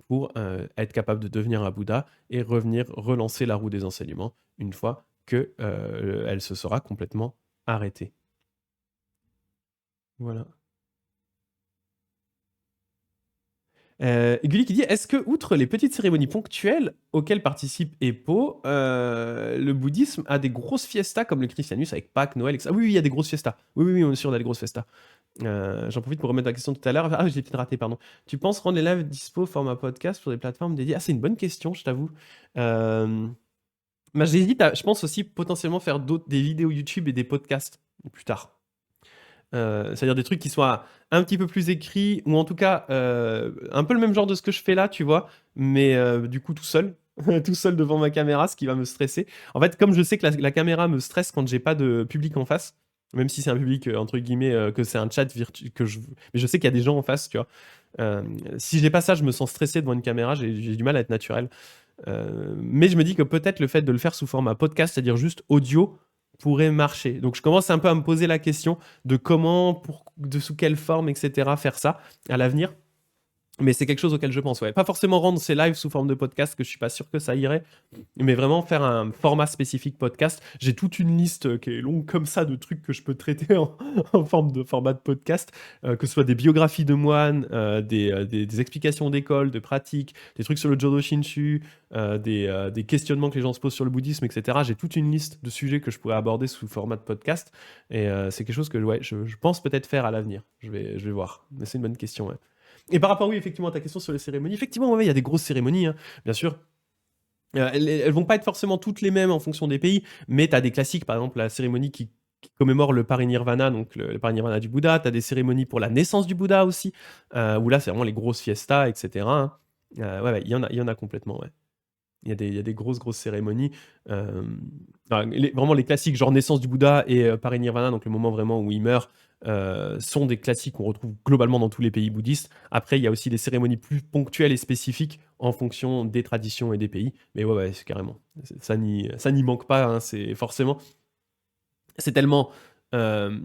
pour être capable de devenir un Bouddha et revenir relancer la roue des enseignements une fois que elle se sera complètement arrêtée. Voilà. Gulli qui dit, est-ce que, outre les petites cérémonies ponctuelles auxquelles participe Eppo, le bouddhisme a des grosses fiestas comme le christianisme avec Pâques, Noël, etc. Oui, oui, il y a des grosses fiestas. Oui, oui, oui, on est sûr, il y a des grosses fiestas. J'en profite pour remettre la question tout à l'heure. Ah, j'ai peut-être raté, pardon. Tu penses rendre les lives dispo format podcast sur des plateformes dédiées? Ah, c'est une bonne question, je t'avoue. J'hésite à, je pense aussi potentiellement faire des vidéos YouTube et des podcasts plus tard. C'est-à-dire des trucs qui soient un petit peu plus écrits ou en tout cas, un peu le même genre de ce que je fais là, tu vois? Mais, du coup tout seul, tout seul devant ma caméra, ce qui va me stresser. En fait, comme je sais que la caméra me stresse quand j'ai pas de public en face, même si c'est un public, entre guillemets, que c'est un chat virtu que je mais je sais qu'il y a des gens en face, tu vois? Si j'ai pas ça, je me sens stressé devant une caméra, j'ai du mal à être naturel. Mais je me dis que peut-être le fait de le faire sous format podcast, c'est-à-dire juste audio, pourrait marcher. Donc je commence un peu à me poser la question de comment, sous quelle forme, etc. faire ça à l'avenir. Mais c'est quelque chose auquel je pense, ouais. Pas forcément rendre ces lives sous forme de podcast, que je suis pas sûr que ça irait, mais vraiment faire un format spécifique podcast. J'ai toute une liste qui est longue comme ça de trucs que je peux traiter en forme de format de podcast, que ce soit des biographies de moines, des explications d'école, de pratiques, des trucs sur le Jodo Shinshu, des questionnements que les gens se posent sur le bouddhisme, etc. J'ai toute une liste de sujets que je pourrais aborder sous format de podcast, et c'est quelque chose que ouais, je pense peut-être faire à l'avenir. Je vais voir. Mais c'est une bonne question, ouais. Et par rapport, oui, effectivement, à ta question sur les cérémonies, effectivement, ouais, il y a des grosses cérémonies, hein, bien sûr. Elles vont pas être forcément toutes les mêmes en fonction des pays, mais tu as des classiques, par exemple la cérémonie qui commémore le parinirvana, donc le parinirvana du Bouddha. Tu as des cérémonies pour la naissance du Bouddha aussi, où là c'est vraiment les grosses fiestas, etc. Hein. Ouais, ouais, il y en a complètement, ouais. Il y a des grosses, grosses cérémonies. Vraiment les classiques, genre naissance du Bouddha et parinirvana, donc le moment vraiment où il meurt, sont des classiques qu'on retrouve globalement dans tous les pays bouddhistes. Après, il y a aussi des cérémonies plus ponctuelles et spécifiques en fonction des traditions et des pays. Mais ouais, ouais, c'est carrément. Ça n'y manque pas. Hein, c'est forcément. C'est tellement euh,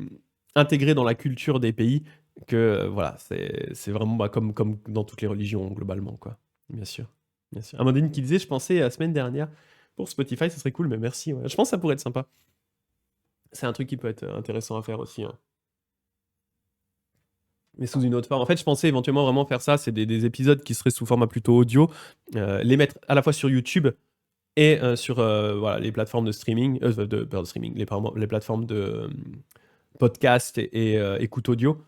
intégré dans la culture des pays que voilà, c'est vraiment bah, comme dans toutes les religions globalement, quoi. Bien sûr. Bien sûr. Amandine qui disait, je pensais la semaine dernière, pour Spotify, ce serait cool, mais merci. Ouais. Je pense que ça pourrait être sympa. C'est un truc qui peut être intéressant à faire aussi. Hein. Mais sous une autre forme. En fait, je pensais éventuellement vraiment faire ça. C'est des épisodes qui seraient sous format plutôt audio. Les mettre à la fois sur YouTube et sur voilà, les plateformes de streaming. Pardon, de streaming. Les plateformes de podcast et écoute audio.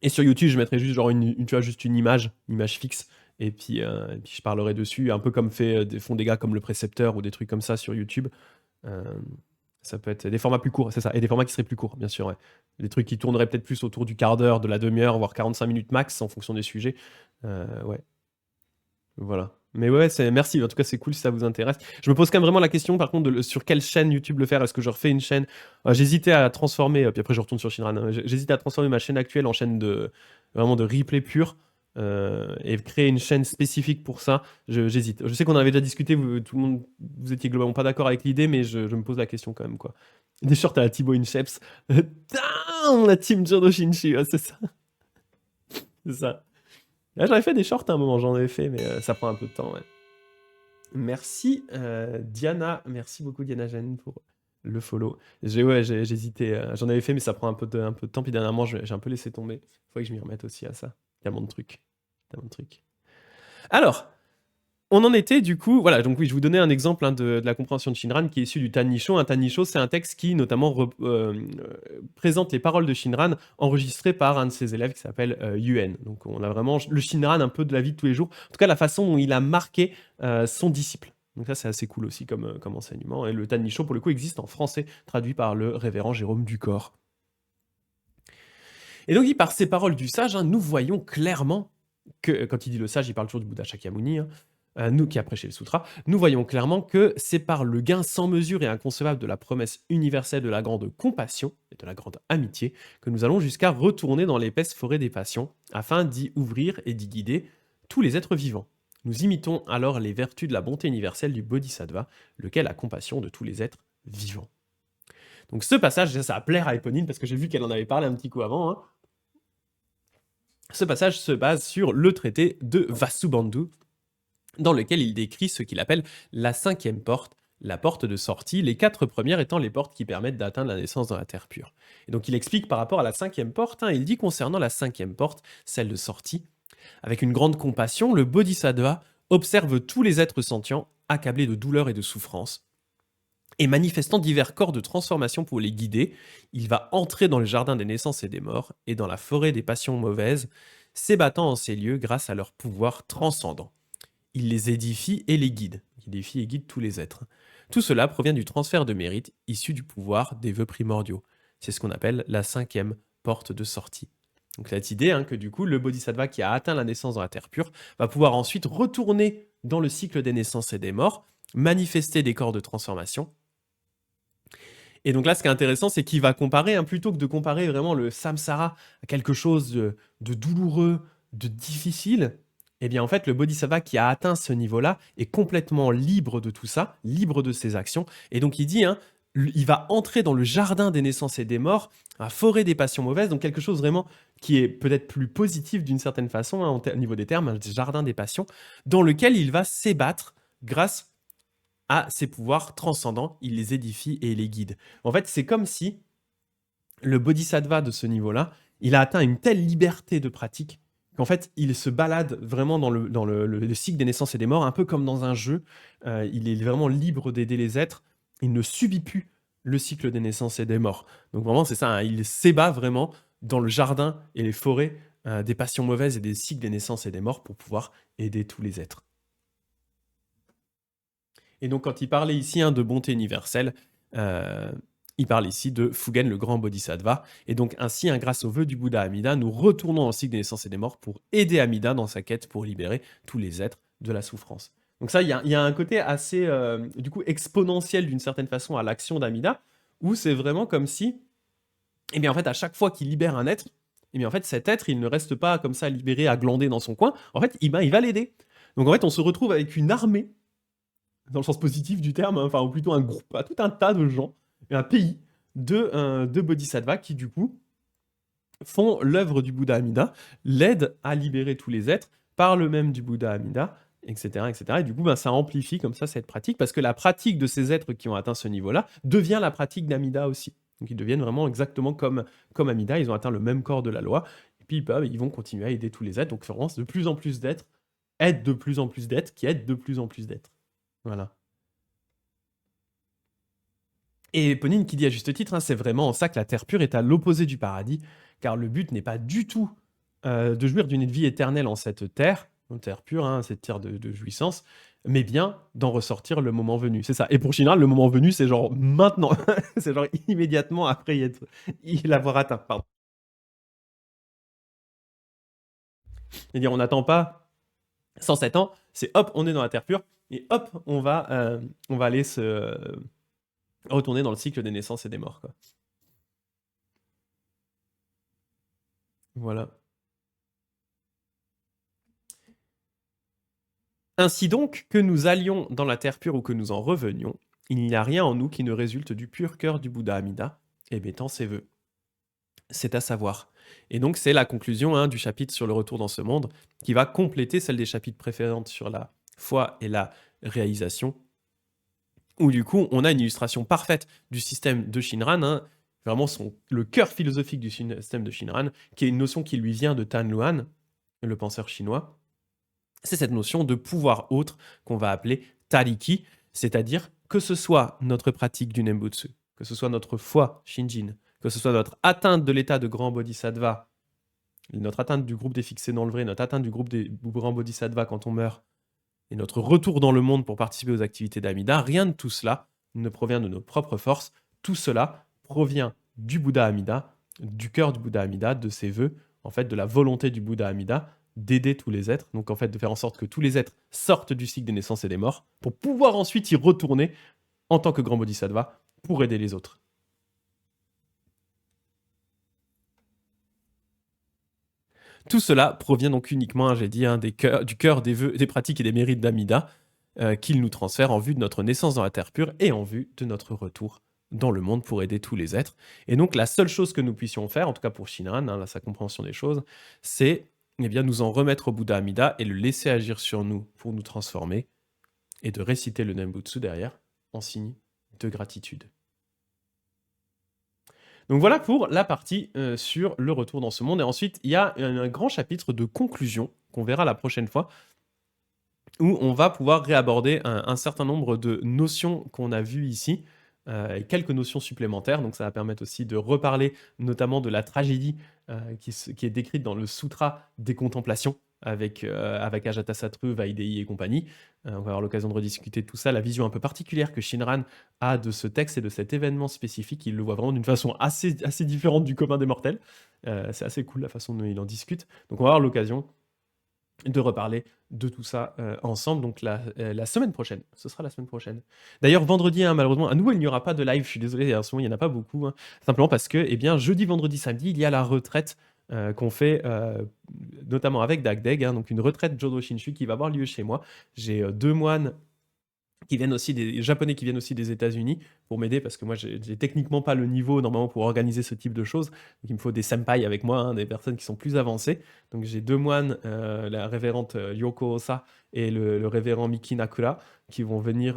Et sur YouTube, je mettrais juste genre tu vois, juste une image fixe. Et puis je parlerai dessus, un peu comme font des gars comme le précepteur ou des trucs comme ça sur YouTube. Euh, Ça peut être des formats plus courts, c'est ça. Et des formats qui seraient plus courts, bien sûr, ouais. Des trucs qui tourneraient peut-être plus autour du quart d'heure, de la demi-heure, voire 45 minutes max, en fonction des sujets. Ouais, voilà. Mais ouais, merci. En tout cas, c'est cool si ça vous intéresse. Je me pose quand même vraiment la question, par contre, sur quelle chaîne YouTube le faire. Est-ce que je refais une chaîne J'hésitais à transformer, puis après je retourne sur Shinran. Hein. J'hésitais à transformer ma chaîne actuelle en chaîne vraiment de replay pur. Et créer une chaîne spécifique pour ça, j'hésite. Je sais qu'on en avait déjà discuté, tout le monde, vous étiez globalement pas d'accord avec l'idée, mais je me pose la question quand même, quoi. Des shorts à la Thibaut Inchep's. Down, la team Jodo Shinshu, ouais, c'est ça. C'est ça. Là, j'avais fait des shorts à un moment, j'en avais fait, mais ça prend un peu de temps, ouais. Merci Diana, merci beaucoup Diana Jeanne pour le follow. J'ai hésité, j'en avais fait, mais ça prend un peu de temps, puis dernièrement, j'ai un peu laissé tomber. Faut que je m'y remette aussi à ça. Tellement de trucs. Tellement de trucs. Alors, on en était du coup, voilà, donc oui, je vous donnais un exemple hein, de la compréhension de Shinran qui est issu du Tannisho. Un Tannisho, c'est un texte qui notamment présente les paroles de Shinran enregistrées par un de ses élèves qui s'appelle Yuen. Donc on a vraiment le Shinran un peu de la vie de tous les jours. En tout cas, la façon dont il a marqué son disciple. Donc ça, c'est assez cool aussi comme enseignement. Et le Tannisho, pour le coup, existe en français, traduit par le révérend Jérôme Ducor. Et donc, par ces paroles du sage, hein, nous voyons clairement que, quand il dit le sage, il parle toujours du Bouddha Shakyamuni, hein, nous qui a prêché le sutra, nous voyons clairement que c'est par le gain sans mesure et inconcevable de la promesse universelle de la grande compassion et de la grande amitié que nous allons jusqu'à retourner dans l'épaisse forêt des passions afin d'y ouvrir et d'y guider tous les êtres vivants. Nous imitons alors les vertus de la bonté universelle du Bodhisattva, lequel a compassion de tous les êtres vivants. Donc ce passage, ça va plaire à Éponine parce que j'ai vu qu'elle en avait parlé un petit coup avant. Hein. Ce passage se base sur le traité de Vasubandhu, dans lequel il décrit ce qu'il appelle la cinquième porte, la porte de sortie, les 4 premières étant les portes qui permettent d'atteindre la naissance dans la terre pure. Et donc il explique par rapport à la cinquième porte, hein, il dit concernant la cinquième porte, celle de sortie, avec une grande compassion, le Bodhisattva observe tous les êtres sentients, accablés de douleur et de souffrance, et manifestant divers corps de transformation pour les guider, il va entrer dans le jardin des naissances et des morts, et dans la forêt des passions mauvaises, s'ébattant en ces lieux grâce à leur pouvoir transcendant. Il les édifie et les guide. Il édifie et guide tous les êtres. Tout cela provient du transfert de mérite issu du pouvoir des vœux primordiaux. C'est ce qu'on appelle la cinquième porte de sortie. Donc cette idée que du coup, le bodhisattva qui a atteint la naissance dans la terre pure va pouvoir ensuite retourner dans le cycle des naissances et des morts, manifester des corps de transformation. Et donc là, ce qui est intéressant, c'est qu'il va comparer, plutôt que de comparer vraiment le samsara à quelque chose de douloureux, de difficile, eh bien en fait, le bodhisattva qui a atteint ce niveau-là est complètement libre de tout ça, libre de ses actions. Et donc il dit, il va entrer dans le jardin des naissances et des morts, la forêt des passions mauvaises, donc quelque chose vraiment qui est peut-être plus positif d'une certaine façon, au niveau des termes, un jardin des passions, dans lequel il va s'ébattre grâce à ses pouvoirs transcendants, il les édifie et il les guide. En fait, c'est comme si le bodhisattva de ce niveau-là, il a atteint une telle liberté de pratique qu'en fait, il se balade vraiment dans le cycle des naissances et des morts, un peu comme dans un jeu. Il est vraiment libre d'aider les êtres. Il ne subit plus le cycle des naissances et des morts. Donc vraiment, c'est ça, il s'ébat vraiment dans le jardin et les forêts des passions mauvaises et des cycles des naissances et des morts pour pouvoir aider tous les êtres. Et donc, quand il parlait ici de bonté universelle, il parle ici de Fugen, le grand bodhisattva. Et donc, ainsi, grâce au vœu du Bouddha Amida, nous retournons au cycle des naissances et des morts pour aider Amida dans sa quête pour libérer tous les êtres de la souffrance. Donc ça, il y a un côté assez, du coup, exponentiel d'une certaine façon à l'action d'Amida, où c'est vraiment comme si, eh bien, en fait, à chaque fois qu'il libère un être, eh bien, en fait, cet être, il ne reste pas comme ça libéré à glander dans son coin. En fait, il va l'aider. Donc, en fait, on se retrouve avec une armée dans le sens positif du terme, ou plutôt un groupe, tout un tas de gens, un pays de bodhisattvas qui, du coup, font l'œuvre du Bouddha Amida, l'aident à libérer tous les êtres, parlent même du Bouddha Amida, etc. etc. Et du coup, ça amplifie comme ça cette pratique, parce que la pratique de ces êtres qui ont atteint ce niveau-là devient la pratique d'Amida aussi. Donc ils deviennent vraiment exactement comme Amida, ils ont atteint le même corps de la loi, et puis ils vont continuer à aider tous les êtres, donc vraiment de plus en plus d'êtres aident de plus en plus d'êtres qui aident de plus en plus d'êtres. Voilà. Et Ponine qui dit à juste titre, c'est vraiment en ça que la terre pure est à l'opposé du paradis, car le but n'est pas du tout de jouir d'une vie éternelle en cette terre pure, cette terre de jouissance, mais bien d'en ressortir le moment venu. C'est ça. Et pour Shinran, le moment venu, c'est genre maintenant. C'est genre immédiatement après l'avoir atteint. Pardon. C'est-à-dire, on n'attend pas 107 ans, c'est hop, on est dans la terre pure, et hop, on va aller se retourner dans le cycle des naissances et des morts, quoi. Voilà. Ainsi donc, que nous allions dans la terre pure ou que nous en revenions, il n'y a rien en nous qui ne résulte du pur cœur du Bouddha Amida, émettant ses vœux. C'est à savoir. Et donc, c'est la conclusion du chapitre sur le retour dans ce monde, qui va compléter celle des chapitres précédents sur la foi et la réalisation, où du coup, on a une illustration parfaite du système de Shinran, vraiment le cœur philosophique du système de Shinran, qui est une notion qui lui vient de Tan Luan, le penseur chinois. C'est cette notion de pouvoir autre qu'on va appeler Tariki, c'est-à-dire que ce soit notre pratique du Nembutsu, que ce soit notre foi Shinjin, que ce soit notre atteinte de l'état de grand bodhisattva, notre atteinte du groupe des fixés dans le vrai, notre atteinte du groupe des grands bodhisattvas quand on meurt, et notre retour dans le monde pour participer aux activités d'Amida, rien de tout cela ne provient de nos propres forces. Tout cela provient du Bouddha Amida, du cœur du Bouddha Amida, de ses vœux, en fait, de la volonté du Bouddha Amida d'aider tous les êtres, donc en fait de faire en sorte que tous les êtres sortent du cycle des naissances et des morts, pour pouvoir ensuite y retourner en tant que grand bodhisattva pour aider les autres. Tout cela provient donc uniquement, j'ai dit, du cœur des vœux, des pratiques et des mérites d'Amida qu'il nous transfère en vue de notre naissance dans la terre pure et en vue de notre retour dans le monde pour aider tous les êtres. Et donc la seule chose que nous puissions faire, en tout cas pour Shinran, sa compréhension des choses, c'est bien nous en remettre au Bouddha Amida et le laisser agir sur nous pour nous transformer et de réciter le Nembutsu derrière en signe de gratitude. Donc voilà pour la partie sur le retour dans ce monde. Et ensuite, il y a un grand chapitre de conclusion qu'on verra la prochaine fois, où on va pouvoir réaborder un certain nombre de notions qu'on a vues ici, et quelques notions supplémentaires. Donc ça va permettre aussi de reparler notamment de la tragédie qui est décrite dans le Sutra des contemplations, avec Ajatasattu, Vaidéhi et compagnie. On va avoir l'occasion de rediscuter de tout ça, la vision un peu particulière que Shinran a de ce texte et de cet événement spécifique. Il le voit vraiment d'une façon assez différente du commun des mortels. C'est assez cool la façon dont il en discute. Donc on va avoir l'occasion de reparler de tout ça ensemble, donc la semaine prochaine. Ce sera la semaine prochaine. D'ailleurs, vendredi, hein, malheureusement, à nouveau, il n'y aura pas de live. Je suis désolé, en ce moment, il n'y en a pas beaucoup. Hein, simplement parce que, eh bien, jeudi, vendredi, samedi, il y a la retraite qu'on fait notamment avec Dagdeg, hein, donc une retraite Jodo Shinshu qui va avoir lieu chez moi. J'ai 2 moines qui viennent aussi des japonais qui viennent aussi des États-Unis pour m'aider parce que moi j'ai techniquement pas le niveau normalement pour organiser ce type de choses. Donc il me faut des senpai avec moi, hein, des personnes qui sont plus avancées. Donc j'ai 2 moines, la révérende Yoko Osa et le révérend Miki Nakura qui vont venir,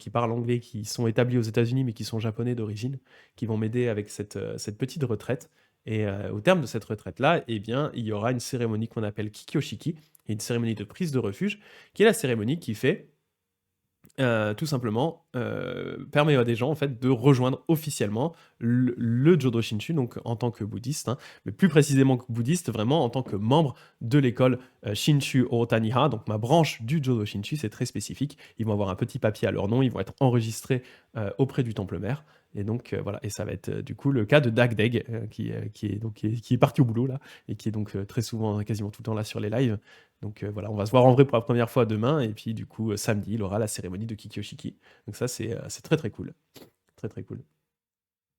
qui parlent anglais, qui sont établis aux États-Unis mais qui sont japonais d'origine, qui vont m'aider avec cette petite retraite. Et au terme de cette retraite-là, eh bien, il y aura une cérémonie qu'on appelle Kikyoshiki, et une cérémonie de prise de refuge, qui est la cérémonie qui fait tout simplement, permet à des gens, en fait, de rejoindre officiellement le Jodo Shinshu, donc en tant que bouddhiste, hein, mais plus précisément que bouddhiste, vraiment en tant que membre de l'école Shinshu Otaniha, donc ma branche du Jodo Shinshu, c'est très spécifique. Ils vont avoir un petit papier à leur nom, ils vont être enregistrés auprès du temple mère. Et donc voilà, et ça va être du coup le cas de Dagdeg, qui est parti au boulot là, et qui est donc très souvent, quasiment tout le temps là sur les lives. Donc voilà, on va se voir en vrai pour la première fois demain, et puis du coup, samedi, il aura la cérémonie de Kikyoshiki. Donc ça, c'est très très cool. Très très cool.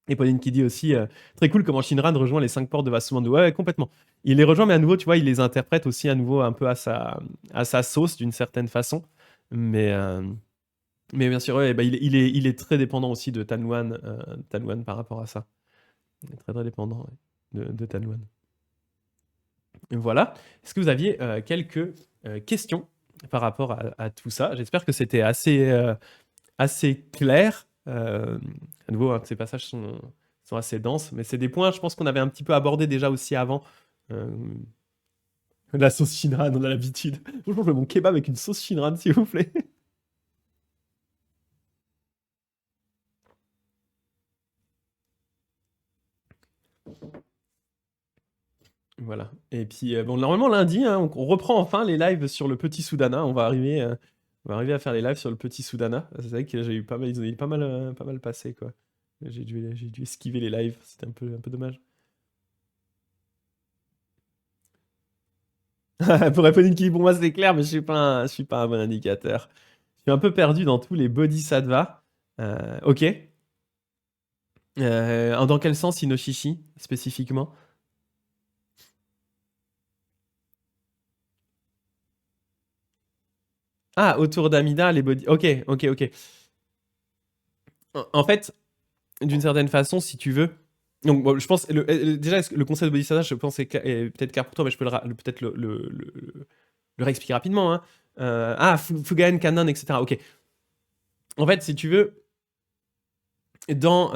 Et Pauline qui dit aussi, très cool comment Shinran rejoint les 5 portes de Vasumandu. Ouais, complètement. Il les rejoint, mais à nouveau, tu vois, il les interprète aussi à nouveau un peu à sa sauce, d'une certaine façon. Mais, mais bien sûr, ouais, bah, il est très dépendant aussi de Tanwan par rapport à ça. Il est très très dépendant ouais, de Tanwan. Voilà. Est-ce que vous aviez quelques questions par rapport à tout ça? J'espère que c'était assez clair. À nouveau, hein, ces passages sont assez denses, mais c'est des points, je pense qu'on avait un petit peu abordé déjà aussi avant. Euh, la sauce Shinran, on a l'habitude. Bonjour, je veux mon kebab avec une sauce Shinran, s'il vous plaît. Voilà. Et puis, bon, normalement, lundi, hein, on reprend enfin les lives sur le Petit Soudana. On va arriver à faire les lives sur le Petit Soudana. C'est vrai que j'ai eu pas mal, ils ont eu pas mal passé, quoi. J'ai dû esquiver les lives. C'était un peu dommage. Pour répondre qui, pour moi, c'est clair, mais je suis pas un bon indicateur. Je suis un peu perdu dans tous les bodhisattvas. Ok. Dans quel sens Inoshishi, spécifiquement? Ah, autour d'Amida, les body. Ok, ok, ok. En fait, d'une certaine façon, si tu veux. Donc, bon, je pense. Déjà, le concept de bodhisattva, je pense, est peut-être clair pour toi, mais je peux peut-être le réexpliquer rapidement. Hein. Fugaen, Kanon, etc. Ok. En fait, si tu veux, dans.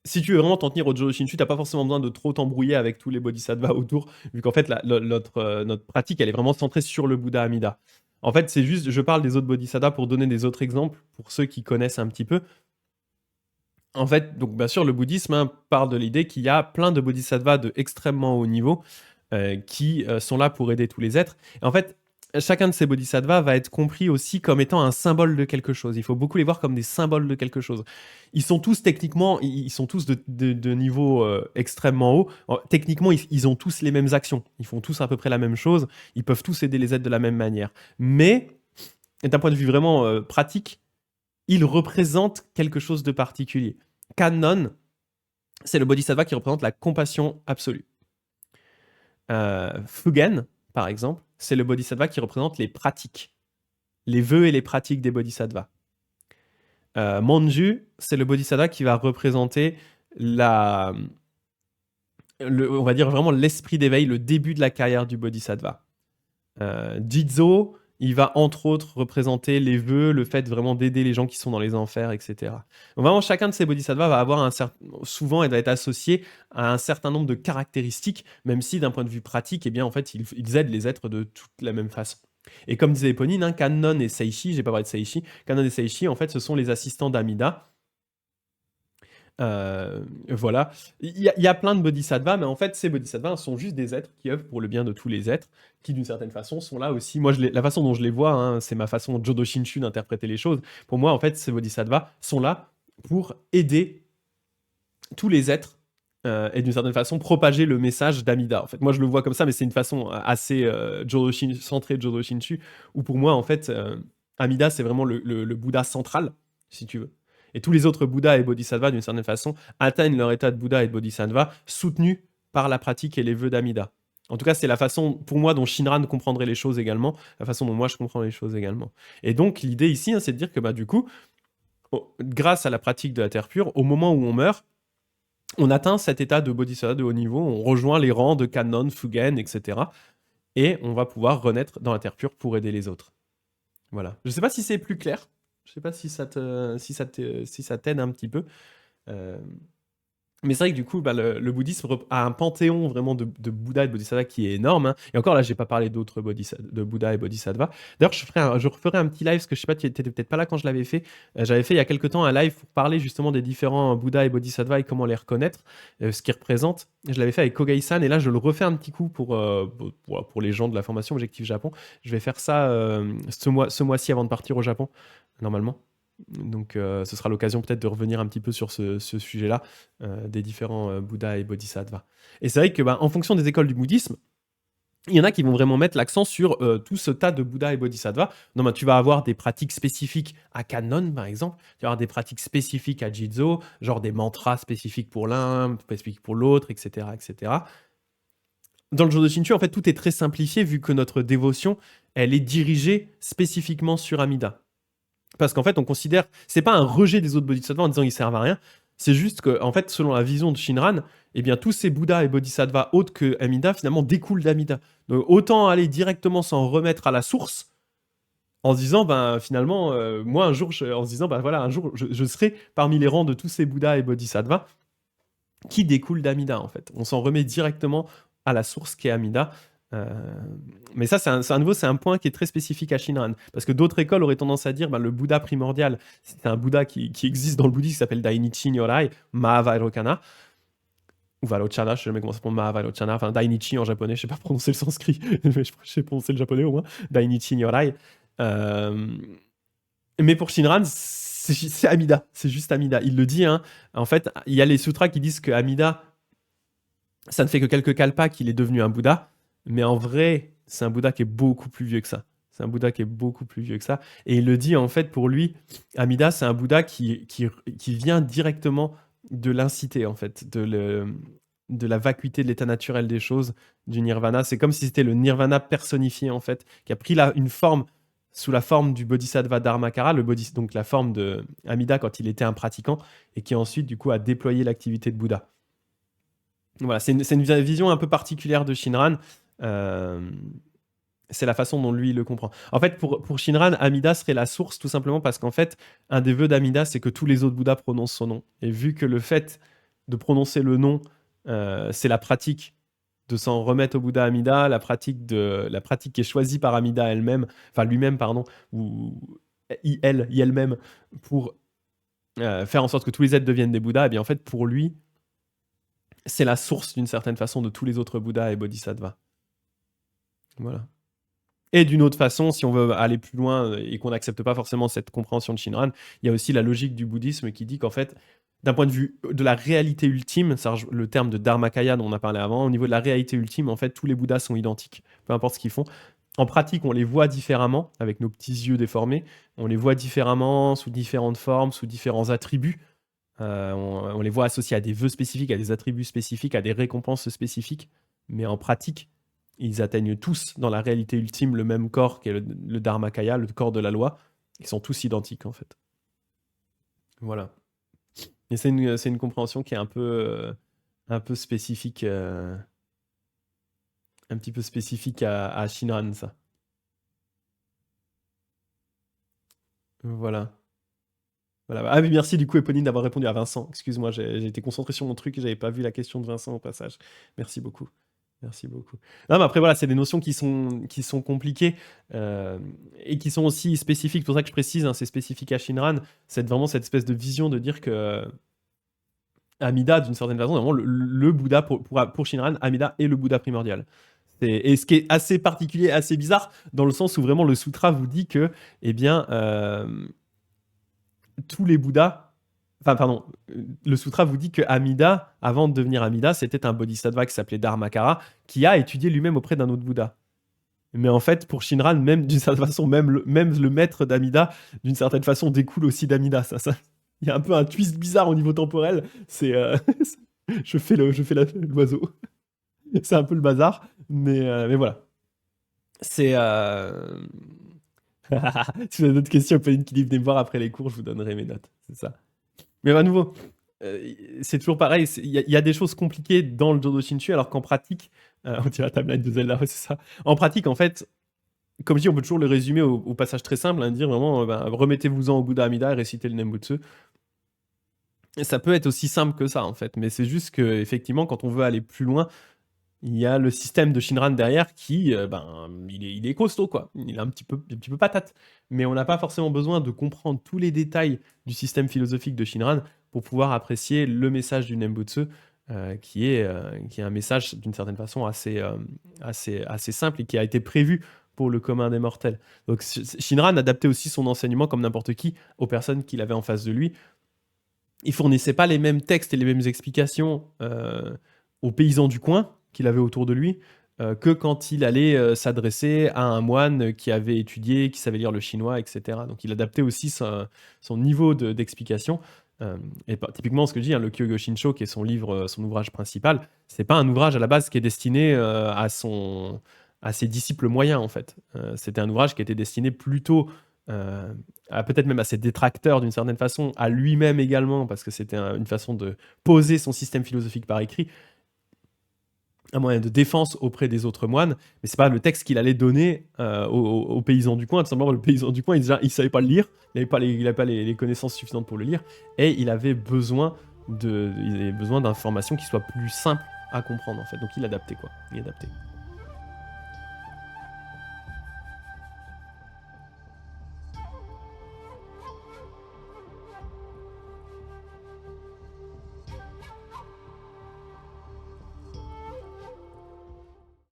Si tu veux vraiment t'en tenir au Jodo Shinshu, t'as pas forcément besoin de trop t'embrouiller avec tous les bodhisattvas autour, vu qu'en fait, notre pratique, elle est vraiment centrée sur le Bouddha Amida. En fait, c'est juste, je parle des autres bodhisattvas pour donner des autres exemples, pour ceux qui connaissent un petit peu. En fait, donc bien sûr, le bouddhisme hein, part de l'idée qu'il y a plein de bodhisattvas de extrêmement haut niveau qui sont là pour aider tous les êtres. Et en fait, chacun de ces bodhisattvas va être compris aussi comme étant un symbole de quelque chose. Il faut beaucoup les voir comme des symboles de quelque chose. Ils sont tous techniquement, ils sont tous de niveau extrêmement haut. Techniquement, ils ont tous les mêmes actions. Ils font tous à peu près la même chose. Ils peuvent tous aider les êtres de la même manière. Mais d'un point de vue vraiment pratique, ils représentent quelque chose de particulier. Kannon, c'est le bodhisattva qui représente la compassion absolue. Fugen, par exemple, c'est le bodhisattva qui représente les pratiques, les vœux et les pratiques des bodhisattvas. Monju, c'est le bodhisattva qui va représenter on va dire vraiment l'esprit d'éveil, le début de la carrière du bodhisattva. Jizo, il va entre autres représenter les vœux, le fait vraiment d'aider les gens qui sont dans les enfers, etc. Donc vraiment, chacun de ces bodhisattvas va avoir souvent, il va être associé à un certain nombre de caractéristiques, même si d'un point de vue pratique, eh bien, en fait, ils aident les êtres de toute la même façon. Et comme disait Eponine, hein, Kannon et Seishi, j'ai pas parlé de Seishi, Kannon et Seishi, en fait, ce sont les assistants d'Amida. Voilà. Il y a plein de bodhisattvas, mais en fait, ces bodhisattvas sont juste des êtres qui œuvrent pour le bien de tous les êtres, qui d'une certaine façon sont là aussi. Moi, la façon dont je les vois, hein, c'est ma façon Jodo Shinshu d'interpréter les choses. Pour moi, en fait, ces bodhisattvas sont là pour aider tous les êtres et d'une certaine façon propager le message d'Amida. En fait, moi je le vois comme ça, mais c'est une façon assez centrée Jodo Shinshu, où pour moi en fait Amida c'est vraiment le Bouddha central, si tu veux. Et tous les autres Bouddhas et Bodhisattvas d'une certaine façon atteignent leur état de Bouddha et de Bodhisattva soutenus par la pratique et les vœux d'Amida. En tout cas, c'est la façon, pour moi, dont Shinran comprendrait les choses également, la façon dont moi je comprends les choses également. Et donc, l'idée ici, hein, c'est de dire que, bah, du coup, grâce à la pratique de la terre pure, au moment où on meurt, on atteint cet état de bodhisattva de haut niveau, on rejoint les rangs de Kannon, Fugen, etc. Et on va pouvoir renaître dans la terre pure pour aider les autres. Voilà. Je ne sais pas si c'est plus clair. Je ne sais pas si ça t'aide un petit peu. Euh, Mais c'est vrai que du coup, bah, le bouddhisme a un panthéon vraiment de Bouddha et de Bodhisattva qui est énorme, hein. Et encore là, j'ai pas parlé d'autres de Bouddha et Bodhisattva. D'ailleurs, je referai un petit live, parce que je sais pas, tu étais peut-être pas là quand je l'avais fait. J'avais fait il y a quelques temps un live pour parler justement des différents Bouddha et Bodhisattva et comment les reconnaître, ce qu'ils représentent. Je l'avais fait avec Kogai-san, et là, je le refais un petit coup pour les gens de la formation Objectif Japon. Je vais faire ça ce mois-ci avant de partir au Japon, normalement. Donc, ce sera l'occasion peut-être de revenir un petit peu sur ce sujet-là, des différents Bouddhas et Bodhisattvas. Et c'est vrai que, bah, en fonction des écoles du bouddhisme, il y en a qui vont vraiment mettre l'accent sur tout ce tas de Bouddhas et Bodhisattvas. Non, bah, tu vas avoir des pratiques spécifiques à Kannon, par exemple. Tu vas avoir des pratiques spécifiques à Jizo, genre des mantras spécifiques pour l'un, spécifiques pour l'autre, etc., etc. Dans le Jodo Shinshu, en fait, tout est très simplifié vu que notre dévotion, elle est dirigée spécifiquement sur Amida. Parce qu'en fait, on considère, c'est pas un rejet des autres bodhisattvas en disant ils servent à rien, c'est juste que, en fait, selon la vision de Shinran, eh bien, tous ces Bouddhas et Bodhisattvas autres que Amida, finalement, découlent d'Amida. Donc, autant aller directement s'en remettre à la source, en se disant, ben, finalement, moi, un jour, en se disant, ben voilà, un jour, je serai parmi les rangs de tous ces Bouddhas et Bodhisattvas qui découlent d'Amida, en fait. On s'en remet directement à la source qui est Amida. Euh, mais ça, c'est un point qui est très spécifique à Shinran. Parce que d'autres écoles auraient tendance à dire bah, le Bouddha primordial, c'est un Bouddha qui existe dans le bouddhisme, qui s'appelle Dainichi Nyorai, Mahavairokana, ou Vairochana, je sais jamais comment ça s'appelle, Mahavairokana, enfin Dainichi en japonais, je sais pas prononcer le sanskrit, mais je sais prononcer le japonais au moins, Dainichi Nyorai. Mais pour Shinran, c'est Amida, c'est juste Amida. Il le dit, hein. En fait, il y a les sutras qui disent que Amida, ça ne fait que quelques kalpas qu'il est devenu un Bouddha, mais en vrai, c'est un Bouddha qui est beaucoup plus vieux que ça. C'est un Bouddha qui est beaucoup plus vieux que ça. Et il le dit, en fait, pour lui, Amida, c'est un Bouddha qui vient directement de l'incité, en fait, de la vacuité de l'état naturel des choses, du nirvana. C'est comme si c'était le nirvana personnifié, en fait, qui a pris une forme sous la forme du bodhisattva dharmakara, donc la forme de Amida quand il était un pratiquant, et qui ensuite, du coup, a déployé l'activité de Bouddha. Voilà, c'est une vision un peu particulière de Shinran. Euh, c'est la façon dont lui il le comprend. En fait, pour Shinran, Amida serait la source tout simplement parce qu'en fait, un des vœux d'Amida, c'est que tous les autres Bouddhas prononcent son nom. Et vu que le fait de prononcer le nom, c'est la pratique de s'en remettre au Bouddha Amida, la pratique qui est choisie par Amida elle-même, enfin lui-même, pardon, ou elle-même, pour faire en sorte que tous les êtres deviennent des Bouddhas, et bien en fait, pour lui, c'est la source d'une certaine façon de tous les autres Bouddhas et Bodhisattvas. Voilà. Et d'une autre façon, si on veut aller plus loin et qu'on n'accepte pas forcément cette compréhension de Shinran, il y a aussi la logique du bouddhisme qui dit qu'en fait, d'un point de vue de la réalité ultime, ça le terme de Dharmakaya dont on a parlé avant, au niveau de la réalité ultime, en fait, tous les Bouddhas sont identiques, peu importe ce qu'ils font. En pratique, on les voit différemment, avec nos petits yeux déformés, on les voit différemment, sous différentes formes, sous différents attributs. On les voit associés à des vœux spécifiques, à des attributs spécifiques, à des récompenses spécifiques. Mais en pratique, ils atteignent tous, dans la réalité ultime, le même corps qu'est le Dharmakaya, le corps de la loi. Ils sont tous identiques, en fait. Voilà. Et c'est une compréhension qui est un peu spécifique, un petit peu spécifique à Shinran, ça. Voilà. Voilà. Ah oui, merci du coup, Éponine, d'avoir répondu à Vincent. Excuse-moi, j'ai été concentré sur mon truc et j'avais pas vu la question de Vincent au passage. Merci beaucoup. Merci beaucoup. Non, mais après, voilà, c'est des notions qui sont compliquées et qui sont aussi spécifiques. C'est pour ça que je précise, hein, c'est spécifique à Shinran. C'est vraiment cette espèce de vision de dire que Amida, d'une certaine façon, vraiment le Bouddha, pour Shinran, Amida est le Bouddha primordial. Et ce qui est assez particulier, assez bizarre, dans le sens où vraiment le sutra vous dit que, eh bien, tous les Bouddhas Enfin, pardon, le sutra vous dit que Amida, avant de devenir Amida, c'était un bodhisattva qui s'appelait Dharmakara, qui a étudié lui-même auprès d'un autre Bouddha. Mais en fait, pour Shinran, même d'une certaine façon, même le maître d'Amida, d'une certaine façon, découle aussi d'Amida. Il y a un peu un twist bizarre au niveau temporel. C'est, je fais l'oiseau. C'est un peu le bazar, mais voilà. C'est. Si vous avez d'autres questions, Pauline qui dit venez me voir après les cours, je vous donnerai mes notes. C'est ça. Mais à nouveau, c'est toujours pareil. Il y a des choses compliquées dans le Jodo Shinshu, alors qu'en pratique, on dirait la timeline de Zelda, ouais, c'est ça. En pratique, en fait, comme je dis, on peut toujours le résumer au passage très simple, hein, dire vraiment, remettez-vous-en au Bouddha Amida et récitez le Nembutsu. Et ça peut être aussi simple que ça, en fait. Mais c'est juste que, effectivement, quand on veut aller plus loin, il y a le système de Shinran derrière qui, il est costaud, quoi. Il est un petit peu patate. Mais on n'a pas forcément besoin de comprendre tous les détails du système philosophique de Shinran pour pouvoir apprécier le message du Nembutsu, qui est un message d'une certaine façon assez simple et qui a été prévu pour le commun des mortels. Donc Shinran adaptait aussi son enseignement comme n'importe qui aux personnes qu'il avait en face de lui. Il fournissait pas les mêmes textes et les mêmes explications aux paysans du coin qu'il avait autour de lui que quand il allait s'adresser à un moine qui avait étudié, qui savait lire le chinois, etc. Donc il adaptait aussi son niveau d'explication. Typiquement, ce que je dis, hein, le Kyogo Shinsho, qui est son livre, son ouvrage principal, c'est pas un ouvrage à la base qui est destiné à ses disciples moyens, en fait. C'était un ouvrage qui était destiné plutôt peut-être même à ses détracteurs d'une certaine façon, à lui-même également, parce que c'était une façon de poser son système philosophique par écrit, un moyen de défense auprès des autres moines, mais c'est pas le texte qu'il allait donner aux paysans du coin. Tout simplement, le paysan du coin, il savait pas le lire, il n'avait pas les connaissances suffisantes pour le lire, et il avait besoin d'informations qui soient plus simples à comprendre, en fait. Donc il adaptait, quoi. Il adaptait.